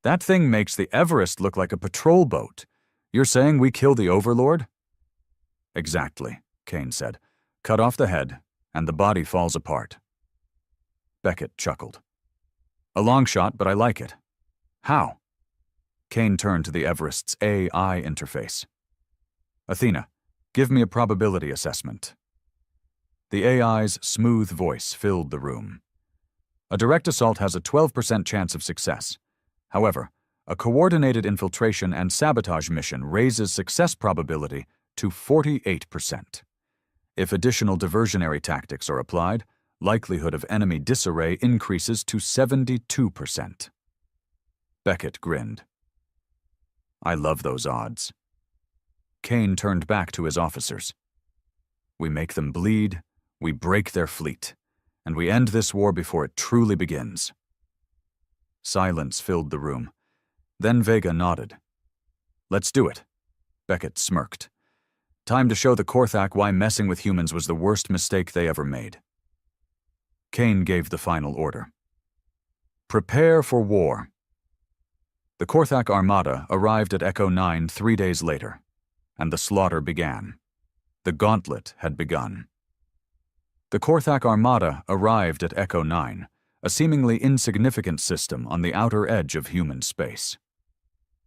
"That thing makes the Everest look like a patrol boat. You're saying we kill the Overlord?" "Exactly," Kane said. "Cut off the head, and the body falls apart." Beckett chuckled. "A long shot, but I like it. How?" Kane turned to the Everest's AI interface. "Athena, give me a probability assessment." The AI's smooth voice filled the room. "A direct assault has a 12% chance of success. However, a coordinated infiltration and sabotage mission raises success probability to 48%. If additional diversionary tactics are applied, likelihood of enemy disarray increases to 72%. Beckett grinned. "I love those odds." Kane turned back to his officers. "We make them bleed, we break their fleet, and we end this war before it truly begins." Silence filled the room. Then Vega nodded. "Let's do it." Beckett smirked. "Time to show the Korthak why messing with humans was the worst mistake they ever made." Kane gave the final order. "Prepare for war." The Korthak Armada arrived at Echo 9 3 days later, and the slaughter began. The gauntlet had begun. The Korthak Armada arrived at Echo 9, a seemingly insignificant system on the outer edge of human space.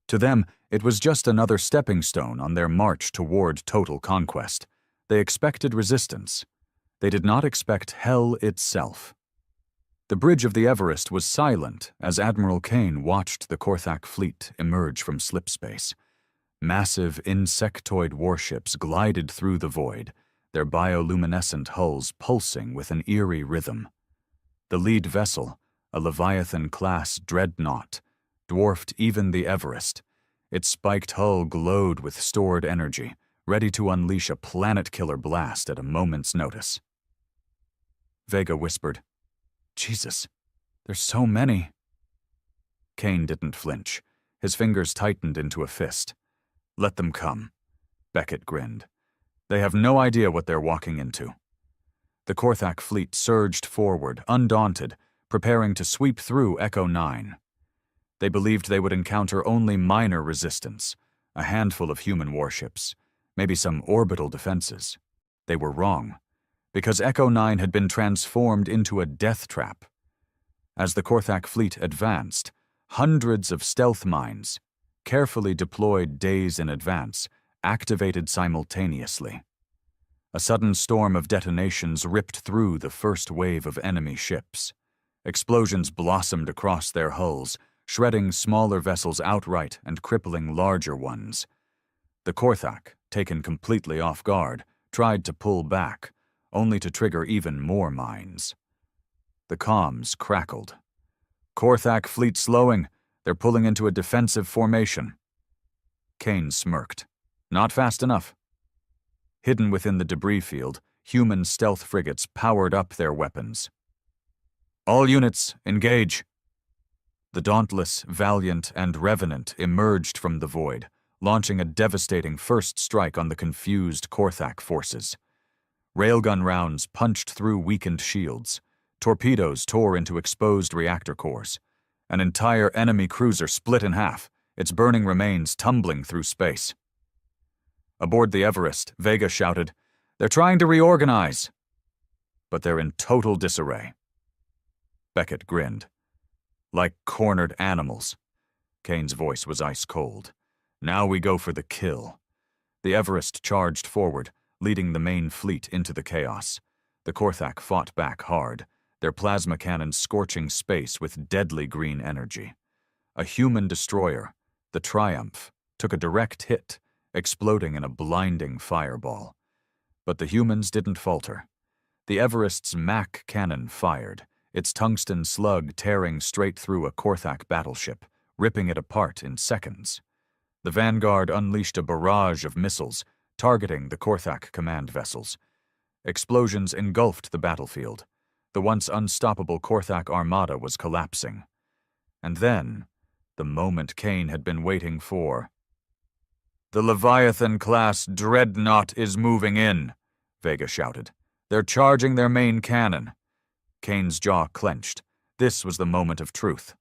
To them, it was just another stepping stone on their march toward total conquest. They expected resistance. They did not expect hell itself. The bridge of the Everest was silent as Admiral Kane watched the Korthak fleet emerge from slipspace. Massive insectoid warships glided through the void, their bioluminescent hulls pulsing with an eerie rhythm. The lead vessel, a Leviathan-class dreadnought, dwarfed even the Everest. Its spiked hull glowed with stored energy, ready to unleash a planet-killer blast at a moment's notice. Vega whispered, "Jesus, there's so many." Kane didn't flinch. His fingers tightened into a fist. "Let them come." Beckett grinned. "They have no idea what they're walking into." The Korthak fleet surged forward, undaunted, preparing to sweep through Echo 9. They believed they would encounter only minor resistance, a handful of human warships, maybe some orbital defenses. They were wrong, because Echo 9 had been transformed into a death trap. As the Korthak fleet advanced, hundreds of stealth mines, carefully deployed days in advance, activated simultaneously. A sudden storm of detonations ripped through the first wave of enemy ships. Explosions blossomed across their hulls, shredding smaller vessels outright and crippling larger ones. The Korthak, taken completely off guard, tried to pull back, only to trigger even more mines. The comms crackled. "Korthak fleet slowing. They're pulling into a defensive formation." Kane smirked. "Not fast enough." Hidden within the debris field, human stealth frigates powered up their weapons. "All units, engage." The Dauntless, Valiant, and Revenant emerged from the void, launching a devastating first strike on the confused Korthak forces. Railgun rounds punched through weakened shields. Torpedoes tore into exposed reactor cores. An entire enemy cruiser split in half, its burning remains tumbling through space. Aboard the Everest, Vega shouted, "They're trying to reorganize." But they're in total disarray. Beckett grinned. "Like cornered animals." Kane's voice was ice cold. "Now we go for the kill." The Everest charged forward, leading the main fleet into the chaos. The Korthak fought back hard, their plasma cannons scorching space with deadly green energy. A human destroyer, the Triumph, took a direct hit, exploding in a blinding fireball. But the humans didn't falter. The Everest's Mac cannon fired, its tungsten slug tearing straight through a Korthak battleship, ripping it apart in seconds. The Vanguard unleashed a barrage of missiles, targeting the Korthak command vessels. Explosions engulfed the battlefield. The once unstoppable Korthak armada was collapsing. And then, the moment Kane had been waiting for. "The Leviathan-class dreadnought is moving in," Vega shouted. "They're charging their main cannon." Kane's jaw clenched. This was the moment of truth.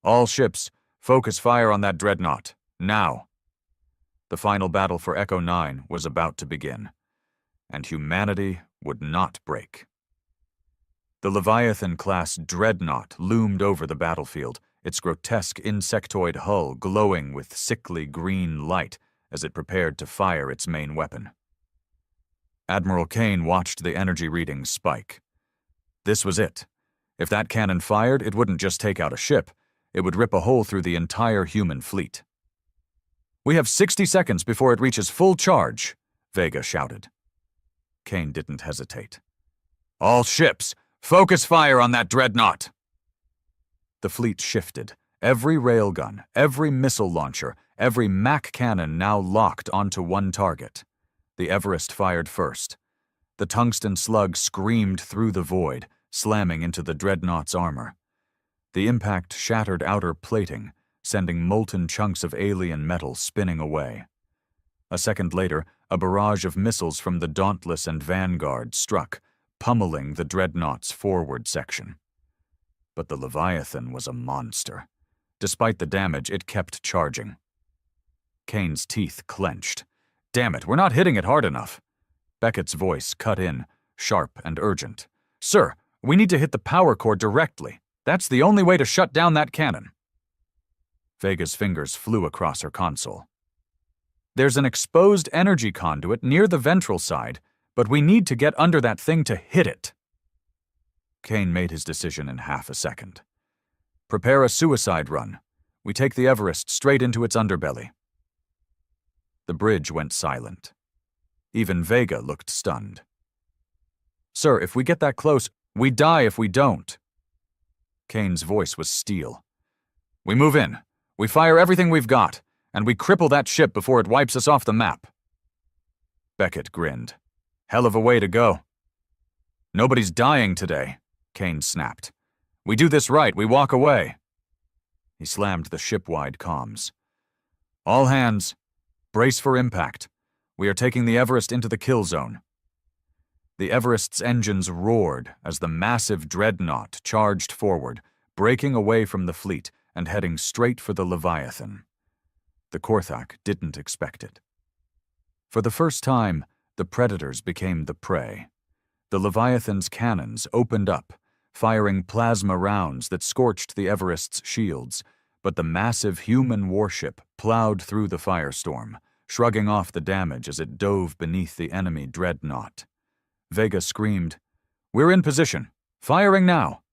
"All ships, focus fire on that dreadnought. Now." The final battle for Echo 9 was about to begin, and humanity would not break. The Leviathan-class dreadnought loomed over the battlefield, its grotesque insectoid hull glowing with sickly green light as it prepared to fire its main weapon. Admiral Kane watched the energy readings spike. This was it. If that cannon fired, it wouldn't just take out a ship, it would rip a hole through the entire human fleet. "We have 60 seconds before it reaches full charge," Vega shouted. Kane didn't hesitate. "All ships, focus fire on that dreadnought!" The fleet shifted. Every railgun, every missile launcher, every Mac cannon now locked onto one target. The Everest fired first. The tungsten slug screamed through the void, slamming into the dreadnought's armor. The impact shattered outer plating, sending molten chunks of alien metal spinning away. A second later, a barrage of missiles from the Dauntless and Vanguard struck, pummeling the dreadnought's forward section. But the Leviathan was a monster. Despite the damage, it kept charging. Kane's teeth clenched. "Damn it, we're not hitting it hard enough." Beckett's voice cut in, sharp and urgent. "Sir, we need to hit the power core directly. That's the only way to shut down that cannon." Vega's fingers flew across her console. "There's an exposed energy conduit near the ventral side, but we need to get under that thing to hit it." Kane made his decision in half a second. "Prepare a suicide run. We take the Everest straight into its underbelly." The bridge went silent. Even Vega looked stunned. "Sir, if we get that close, we die if we don't." Kane's voice was steel. "We move in. We fire everything we've got, and we cripple that ship before it wipes us off the map." Beckett grinned. "Hell of a way to go." "Nobody's dying today," Kane snapped. "We do this right, we walk away." He slammed the ship-wide comms. "All hands, brace for impact. We are taking the Everest into the kill zone." The Everest's engines roared as the massive dreadnought charged forward, breaking away from the fleet and heading straight for the Leviathan. The Korthak didn't expect it. For the first time, the predators became the prey. The Leviathan's cannons opened up, firing plasma rounds that scorched the Everest's shields, but the massive human warship plowed through the firestorm, shrugging off the damage as it dove beneath the enemy dreadnought. Vega screamed, "We're in position! Firing now!"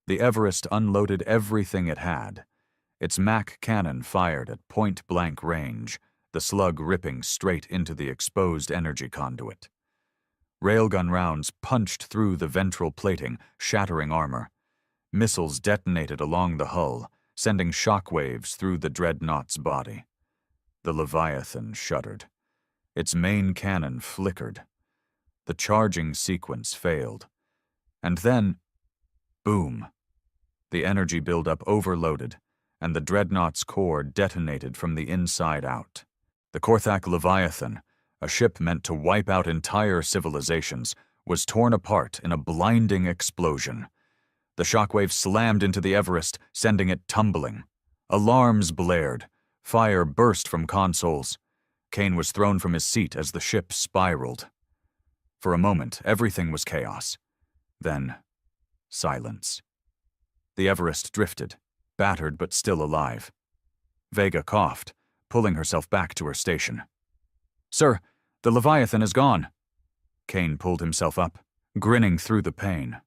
The Everest unloaded everything it had. Its Mac cannon fired at point-blank range, the slug ripping straight into the exposed energy conduit. Railgun rounds punched through the ventral plating, shattering armor. Missiles detonated along the hull, sending shockwaves through the dreadnought's body. The Leviathan shuddered. Its main cannon flickered. The charging sequence failed. And then, boom. The energy buildup overloaded, and the dreadnought's core detonated from the inside out. The Korthak Leviathan, A ship meant to wipe out entire civilizations was torn apart in a blinding explosion. The shockwave slammed into the Everest, sending it tumbling. Alarms blared. Fire burst from consoles. Kane was thrown from his seat as the ship spiraled. For a moment, everything was chaos. Then, silence. The Everest drifted, battered but still alive. Vega coughed, pulling herself back to her station. "Sir, the Leviathan is gone." Kane pulled himself up, grinning through the pain.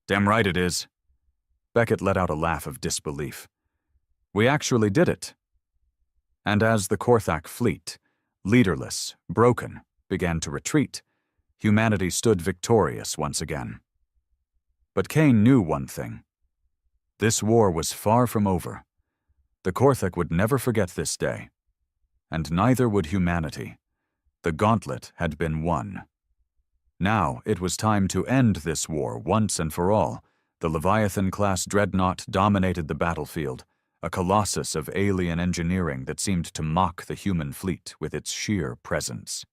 "Damn right it is." Beckett let out a laugh of disbelief. "We actually did it." And as the Korthak fleet, leaderless, broken, began to retreat, humanity stood victorious once again. But Kane knew one thing. This war was far from over. The Korthak would never forget this day. And neither would humanity. The gauntlet had been won. Now it was time to end this war once and for all. The Leviathan-class dreadnought dominated the battlefield, a colossus of alien engineering that seemed to mock the human fleet with its sheer presence.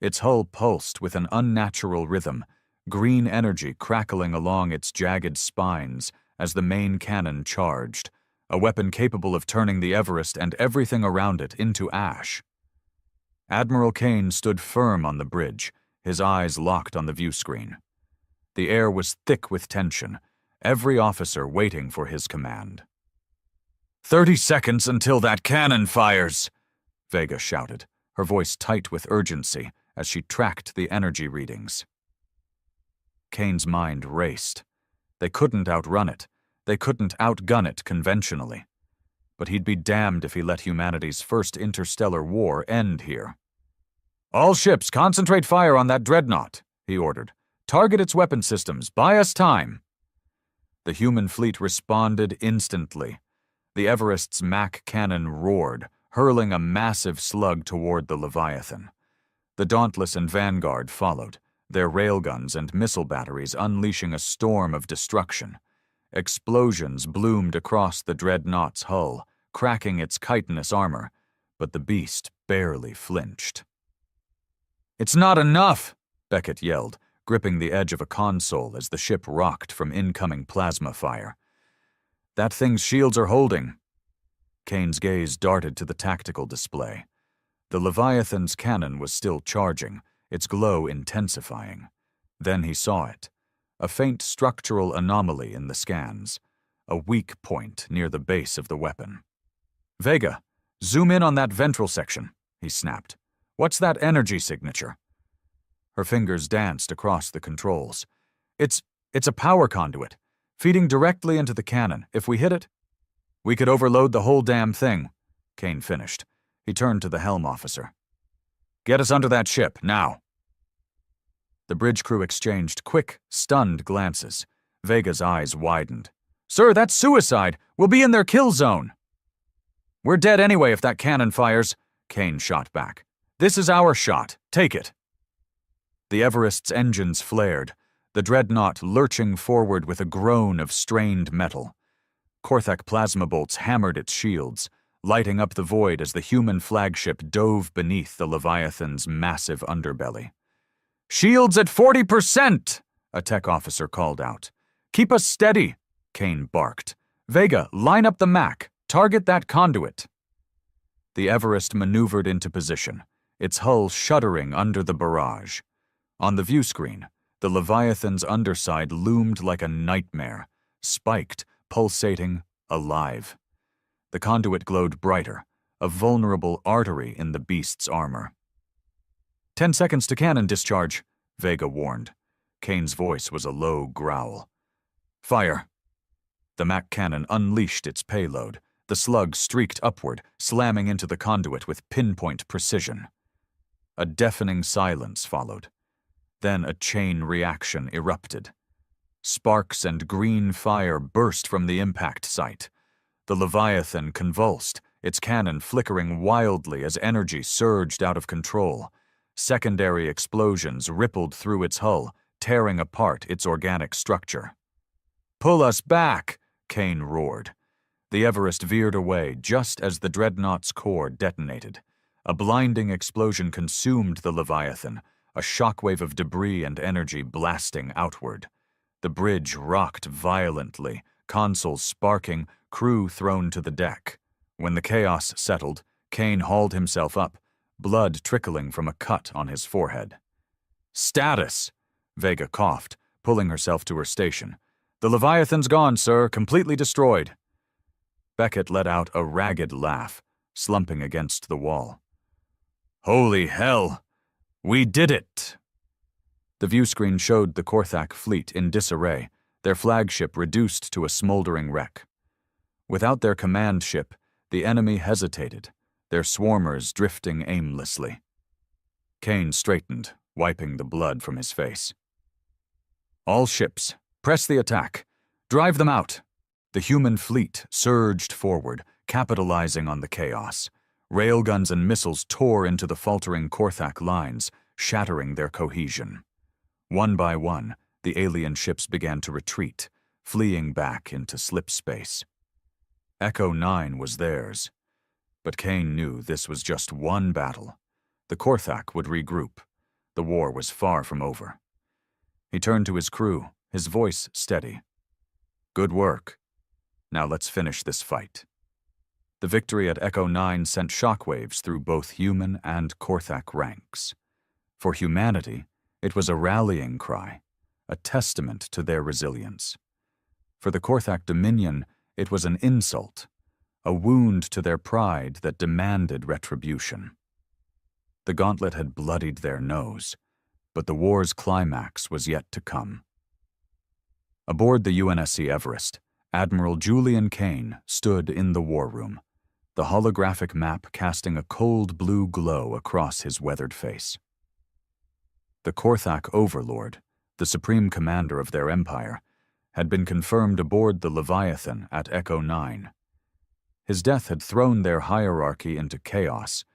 Its hull pulsed with an unnatural rhythm, green energy crackling along its jagged spines as the main cannon charged, a weapon capable of turning the Everest and everything around it into ash. Admiral Kane stood firm on the bridge, his eyes locked on the view screen. The air was thick with tension, every officer waiting for his command. 30 seconds until that cannon fires," Vega shouted, her voice tight with urgency as she tracked the energy readings. Kane's mind raced. They couldn't outrun it. They couldn't outgun it conventionally. But he'd be damned if he let humanity's first interstellar war end here. "All ships, concentrate fire on that dreadnought," he ordered. "Target its weapon systems. Buy us time." The human fleet responded instantly. The Everest's Mac cannon roared, hurling a massive slug toward the Leviathan. The Dauntless and Vanguard followed, their railguns and missile batteries unleashing a storm of destruction. Explosions bloomed across the dreadnought's hull, cracking its chitinous armor, but the beast barely flinched. "It's not enough!" Beckett yelled, gripping the edge of a console as the ship rocked from incoming plasma fire. "That thing's shields are holding." Kane's gaze darted to the tactical display. The Leviathan's cannon was still charging, its glow intensifying. Then he saw it. A faint structural anomaly in the scans. A weak point near the base of the weapon. "Vega, zoom in on that ventral section," he snapped. "What's that energy signature?" Her fingers danced across the controls. It's a power conduit, feeding directly into the cannon. If we hit it, we could overload the whole damn thing," Kane finished. He turned to the helm officer. "Get us under that ship, now." The bridge crew exchanged quick, stunned glances. Vega's eyes widened. "Sir, that's suicide! We'll be in their kill zone!" "We're dead anyway if that cannon fires," Kane shot back. "This is our shot. Take it." The Everest's engines flared, the dreadnought lurching forward with a groan of strained metal. Korthak plasma bolts hammered its shields, lighting up the void as the human flagship dove beneath the Leviathan's massive underbelly. "Shields at 40%!" a tech officer called out. "Keep us steady," Kane barked. "Vega, line up the Mac. Target that conduit." The Everest maneuvered into position, its hull shuddering under the barrage. On the view screen, the Leviathan's underside loomed like a nightmare, spiked, pulsating, alive. The conduit glowed brighter, a vulnerable artery in the beast's armor. 10 seconds to cannon discharge," Vega warned. Kane's voice was a low growl. "Fire." The Mac cannon unleashed its payload. The slug streaked upward, slamming into the conduit with pinpoint precision. A deafening silence followed. Then a chain reaction erupted. Sparks and green fire burst from the impact site. The Leviathan convulsed, its cannon flickering wildly as energy surged out of control. Secondary explosions rippled through its hull, tearing apart its organic structure. "Pull us back!" Kane roared. The Everest veered away just as the dreadnought's core detonated. A blinding explosion consumed the Leviathan, a shockwave of debris and energy blasting outward. The bridge rocked violently, consoles sparking, crew thrown to the deck. When the chaos settled, Kane hauled himself up, blood trickling from a cut on his forehead. "Status!" Vega coughed, pulling herself to her station. "The Leviathan's gone, sir, completely destroyed." Beckett let out a ragged laugh, slumping against the wall. "Holy hell! We did it!" The viewscreen showed the Korthak fleet in disarray, their flagship reduced to a smoldering wreck. Without their command ship, the enemy hesitated, their swarmers drifting aimlessly. Kane straightened, wiping the blood from his face. "All ships, press the attack. Drive them out." The human fleet surged forward, capitalizing on the chaos. Railguns and missiles tore into the faltering Korthak lines, shattering their cohesion. One by one, the alien ships began to retreat, fleeing back into slip space. Echo 9 was theirs, but Kane knew this was just one battle. The Korthak would regroup. The war was far from over. He turned to his crew, his voice steady. "Good work. Now let's finish this fight." The victory at Echo 9 sent shockwaves through both human and Korthak ranks. For humanity, it was a rallying cry, a testament to their resilience. For the Korthak Dominion, it was an insult, a wound to their pride that demanded retribution. The gauntlet had bloodied their nose, but the war's climax was yet to come. Aboard the UNSC Everest, Admiral Julian Kane stood in the war room, the holographic map casting a cold blue glow across his weathered face. The Korthak Overlord, the supreme commander of their empire, had been confirmed aboard the Leviathan at Echo 9. His death had thrown their hierarchy into chaos,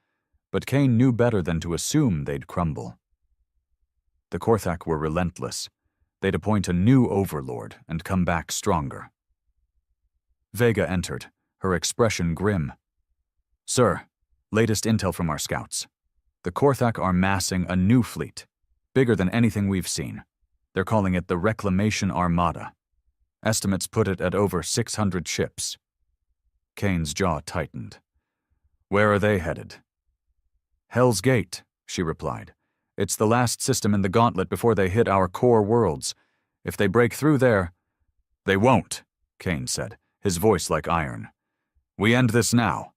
but Kane knew better than to assume they'd crumble. The Korthak were relentless. They'd appoint a new overlord and come back stronger. Vega entered, her expression grim. "Sir, latest intel from our scouts. The Korthak are massing a new fleet, bigger than anything we've seen. They're calling it the Reclamation Armada. Estimates put it at over 600 ships." Kane's jaw tightened. "Where are they headed?" "Hell's Gate," she replied. "It's the last system in the gauntlet before they hit our core worlds. If they break through there—" "They won't," Kane said, his voice like iron. "We end this now."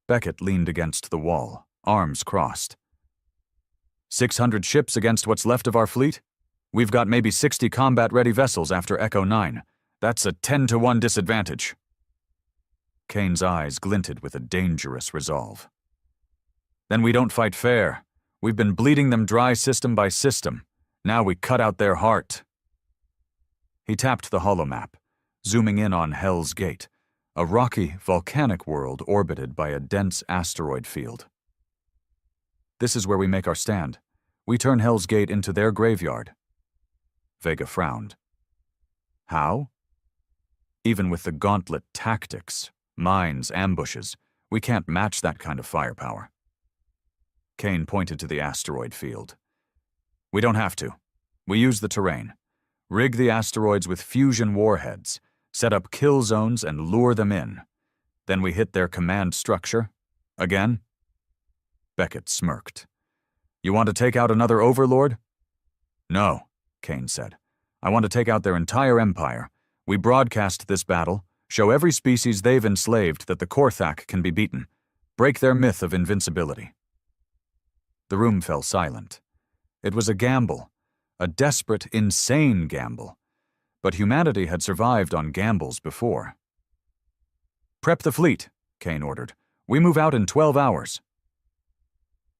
Beckett leaned against the wall, arms crossed. 600 ships against what's left of our fleet? We've got maybe 60 combat-ready vessels after Echo 9. That's a 10-to-1 disadvantage." Kane's eyes glinted with a dangerous resolve. "Then we don't fight fair. We've been bleeding them dry system by system. Now we cut out their heart." He tapped the holomap, zooming in on Hell's Gate, a rocky, volcanic world orbited by a dense asteroid field. "This is where we make our stand. We turn Hell's Gate into their graveyard." Vega frowned. "How?" "Even with the gauntlet tactics, mines, ambushes, we can't match that kind of firepower." Kane pointed to the asteroid field. "We don't have to. We use the terrain. Rig the asteroids with fusion warheads, set up kill zones and lure them in. Then we hit their command structure. Again?" Beckett smirked. "You want to take out another overlord?" "No," Kane said. "I want to take out their entire empire. We broadcast this battle, show every species they've enslaved that the Korthak can be beaten, break their myth of invincibility." The room fell silent. It was a gamble, a desperate, insane gamble, but humanity had survived on gambles before. "Prep the fleet," Kane ordered. "We move out in 12 hours.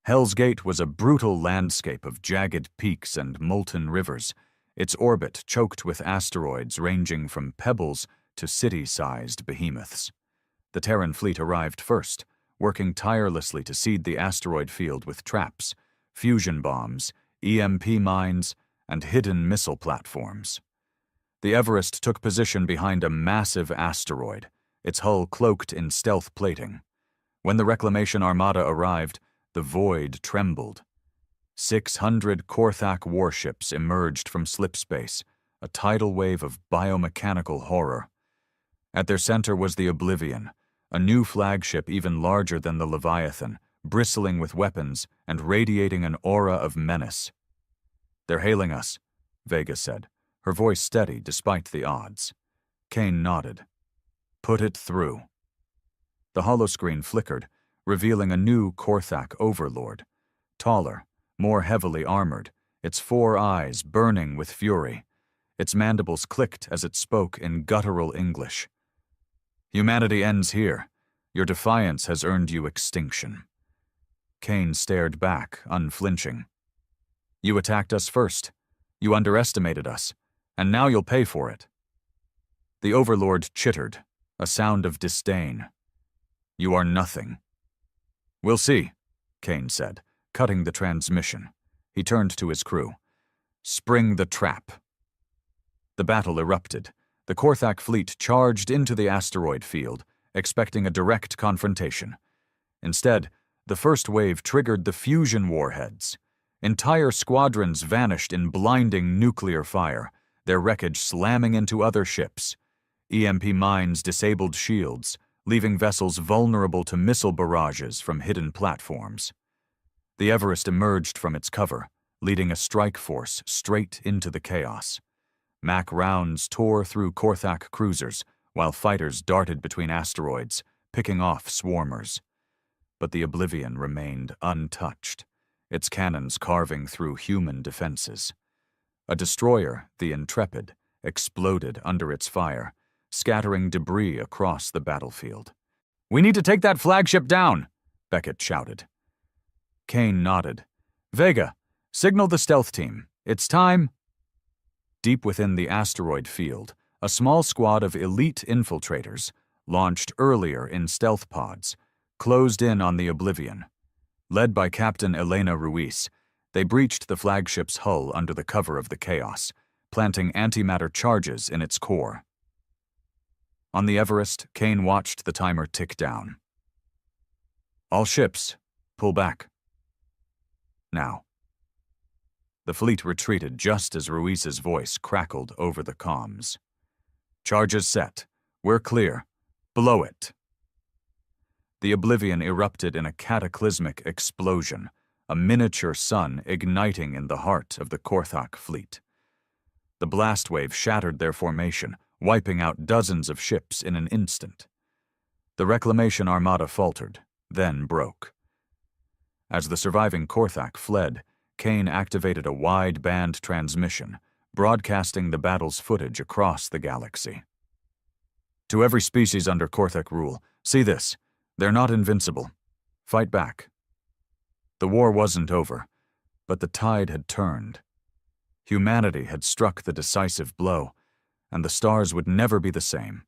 Hell's Gate was a brutal landscape of jagged peaks and molten rivers, its orbit choked with asteroids ranging from pebbles to city-sized behemoths. The Terran fleet arrived first, working tirelessly to seed the asteroid field with traps, fusion bombs, EMP mines, and hidden missile platforms. The Everest took position behind a massive asteroid, its hull cloaked in stealth plating. When the Reclamation Armada arrived, the void trembled. 600 Korthak warships emerged from slipspace, a tidal wave of biomechanical horror. At their center was the Oblivion, a new flagship even larger than the Leviathan, bristling with weapons and radiating an aura of menace. "They're hailing us," Vega said, her voice steady despite the odds. Kane nodded. "Put it through." The holoscreen flickered, revealing a new Korthak overlord. Taller, more heavily armored, its 4 eyes burning with fury. Its mandibles clicked as it spoke in guttural English. "Humanity ends here. Your defiance has earned you extinction." Kane stared back, unflinching. "You attacked us first. You underestimated us, and now you'll pay for it." The overlord chittered, a sound of disdain. "You are nothing." "We'll see," Kane said, cutting the transmission. He turned to his crew. "Spring the trap." The battle erupted. The Korthak fleet charged into the asteroid field, expecting a direct confrontation. Instead, the first wave triggered the fusion warheads. Entire squadrons vanished in blinding nuclear fire, their wreckage slamming into other ships. EMP mines disabled shields, leaving vessels vulnerable to missile barrages from hidden platforms. The Everest emerged from its cover, leading a strike force straight into the chaos. Mac rounds tore through Korthak cruisers, while fighters darted between asteroids, picking off swarmers. But the Oblivion remained untouched, its cannons carving through human defenses. A destroyer, the Intrepid, exploded under its fire, scattering debris across the battlefield. "We need to take that flagship down," Beckett shouted. Kane nodded. "Vega, signal the stealth team. It's time." Deep within the asteroid field, a small squad of elite infiltrators, launched earlier in stealth pods, closed in on the Oblivion. Led by Captain Elena Ruiz, they breached the flagship's hull under the cover of the chaos, planting antimatter charges in its core. On the Everest, Kane watched the timer tick down. "All ships, pull back. Now." The fleet retreated just as Ruiz's voice crackled over the comms. "Charges set. We're clear. Blow it." The Oblivion erupted in a cataclysmic explosion, a miniature sun igniting in the heart of the Korthak fleet. The blast wave shattered their formation, wiping out dozens of ships in an instant. The Reclamation Armada faltered, then broke. As the surviving Korthak fled, Kane activated a wide-band transmission, broadcasting the battle's footage across the galaxy. "To every species under Korthak rule, see this. They're not invincible. Fight back." The war wasn't over, but the tide had turned. Humanity had struck the decisive blow, and the stars would never be the same.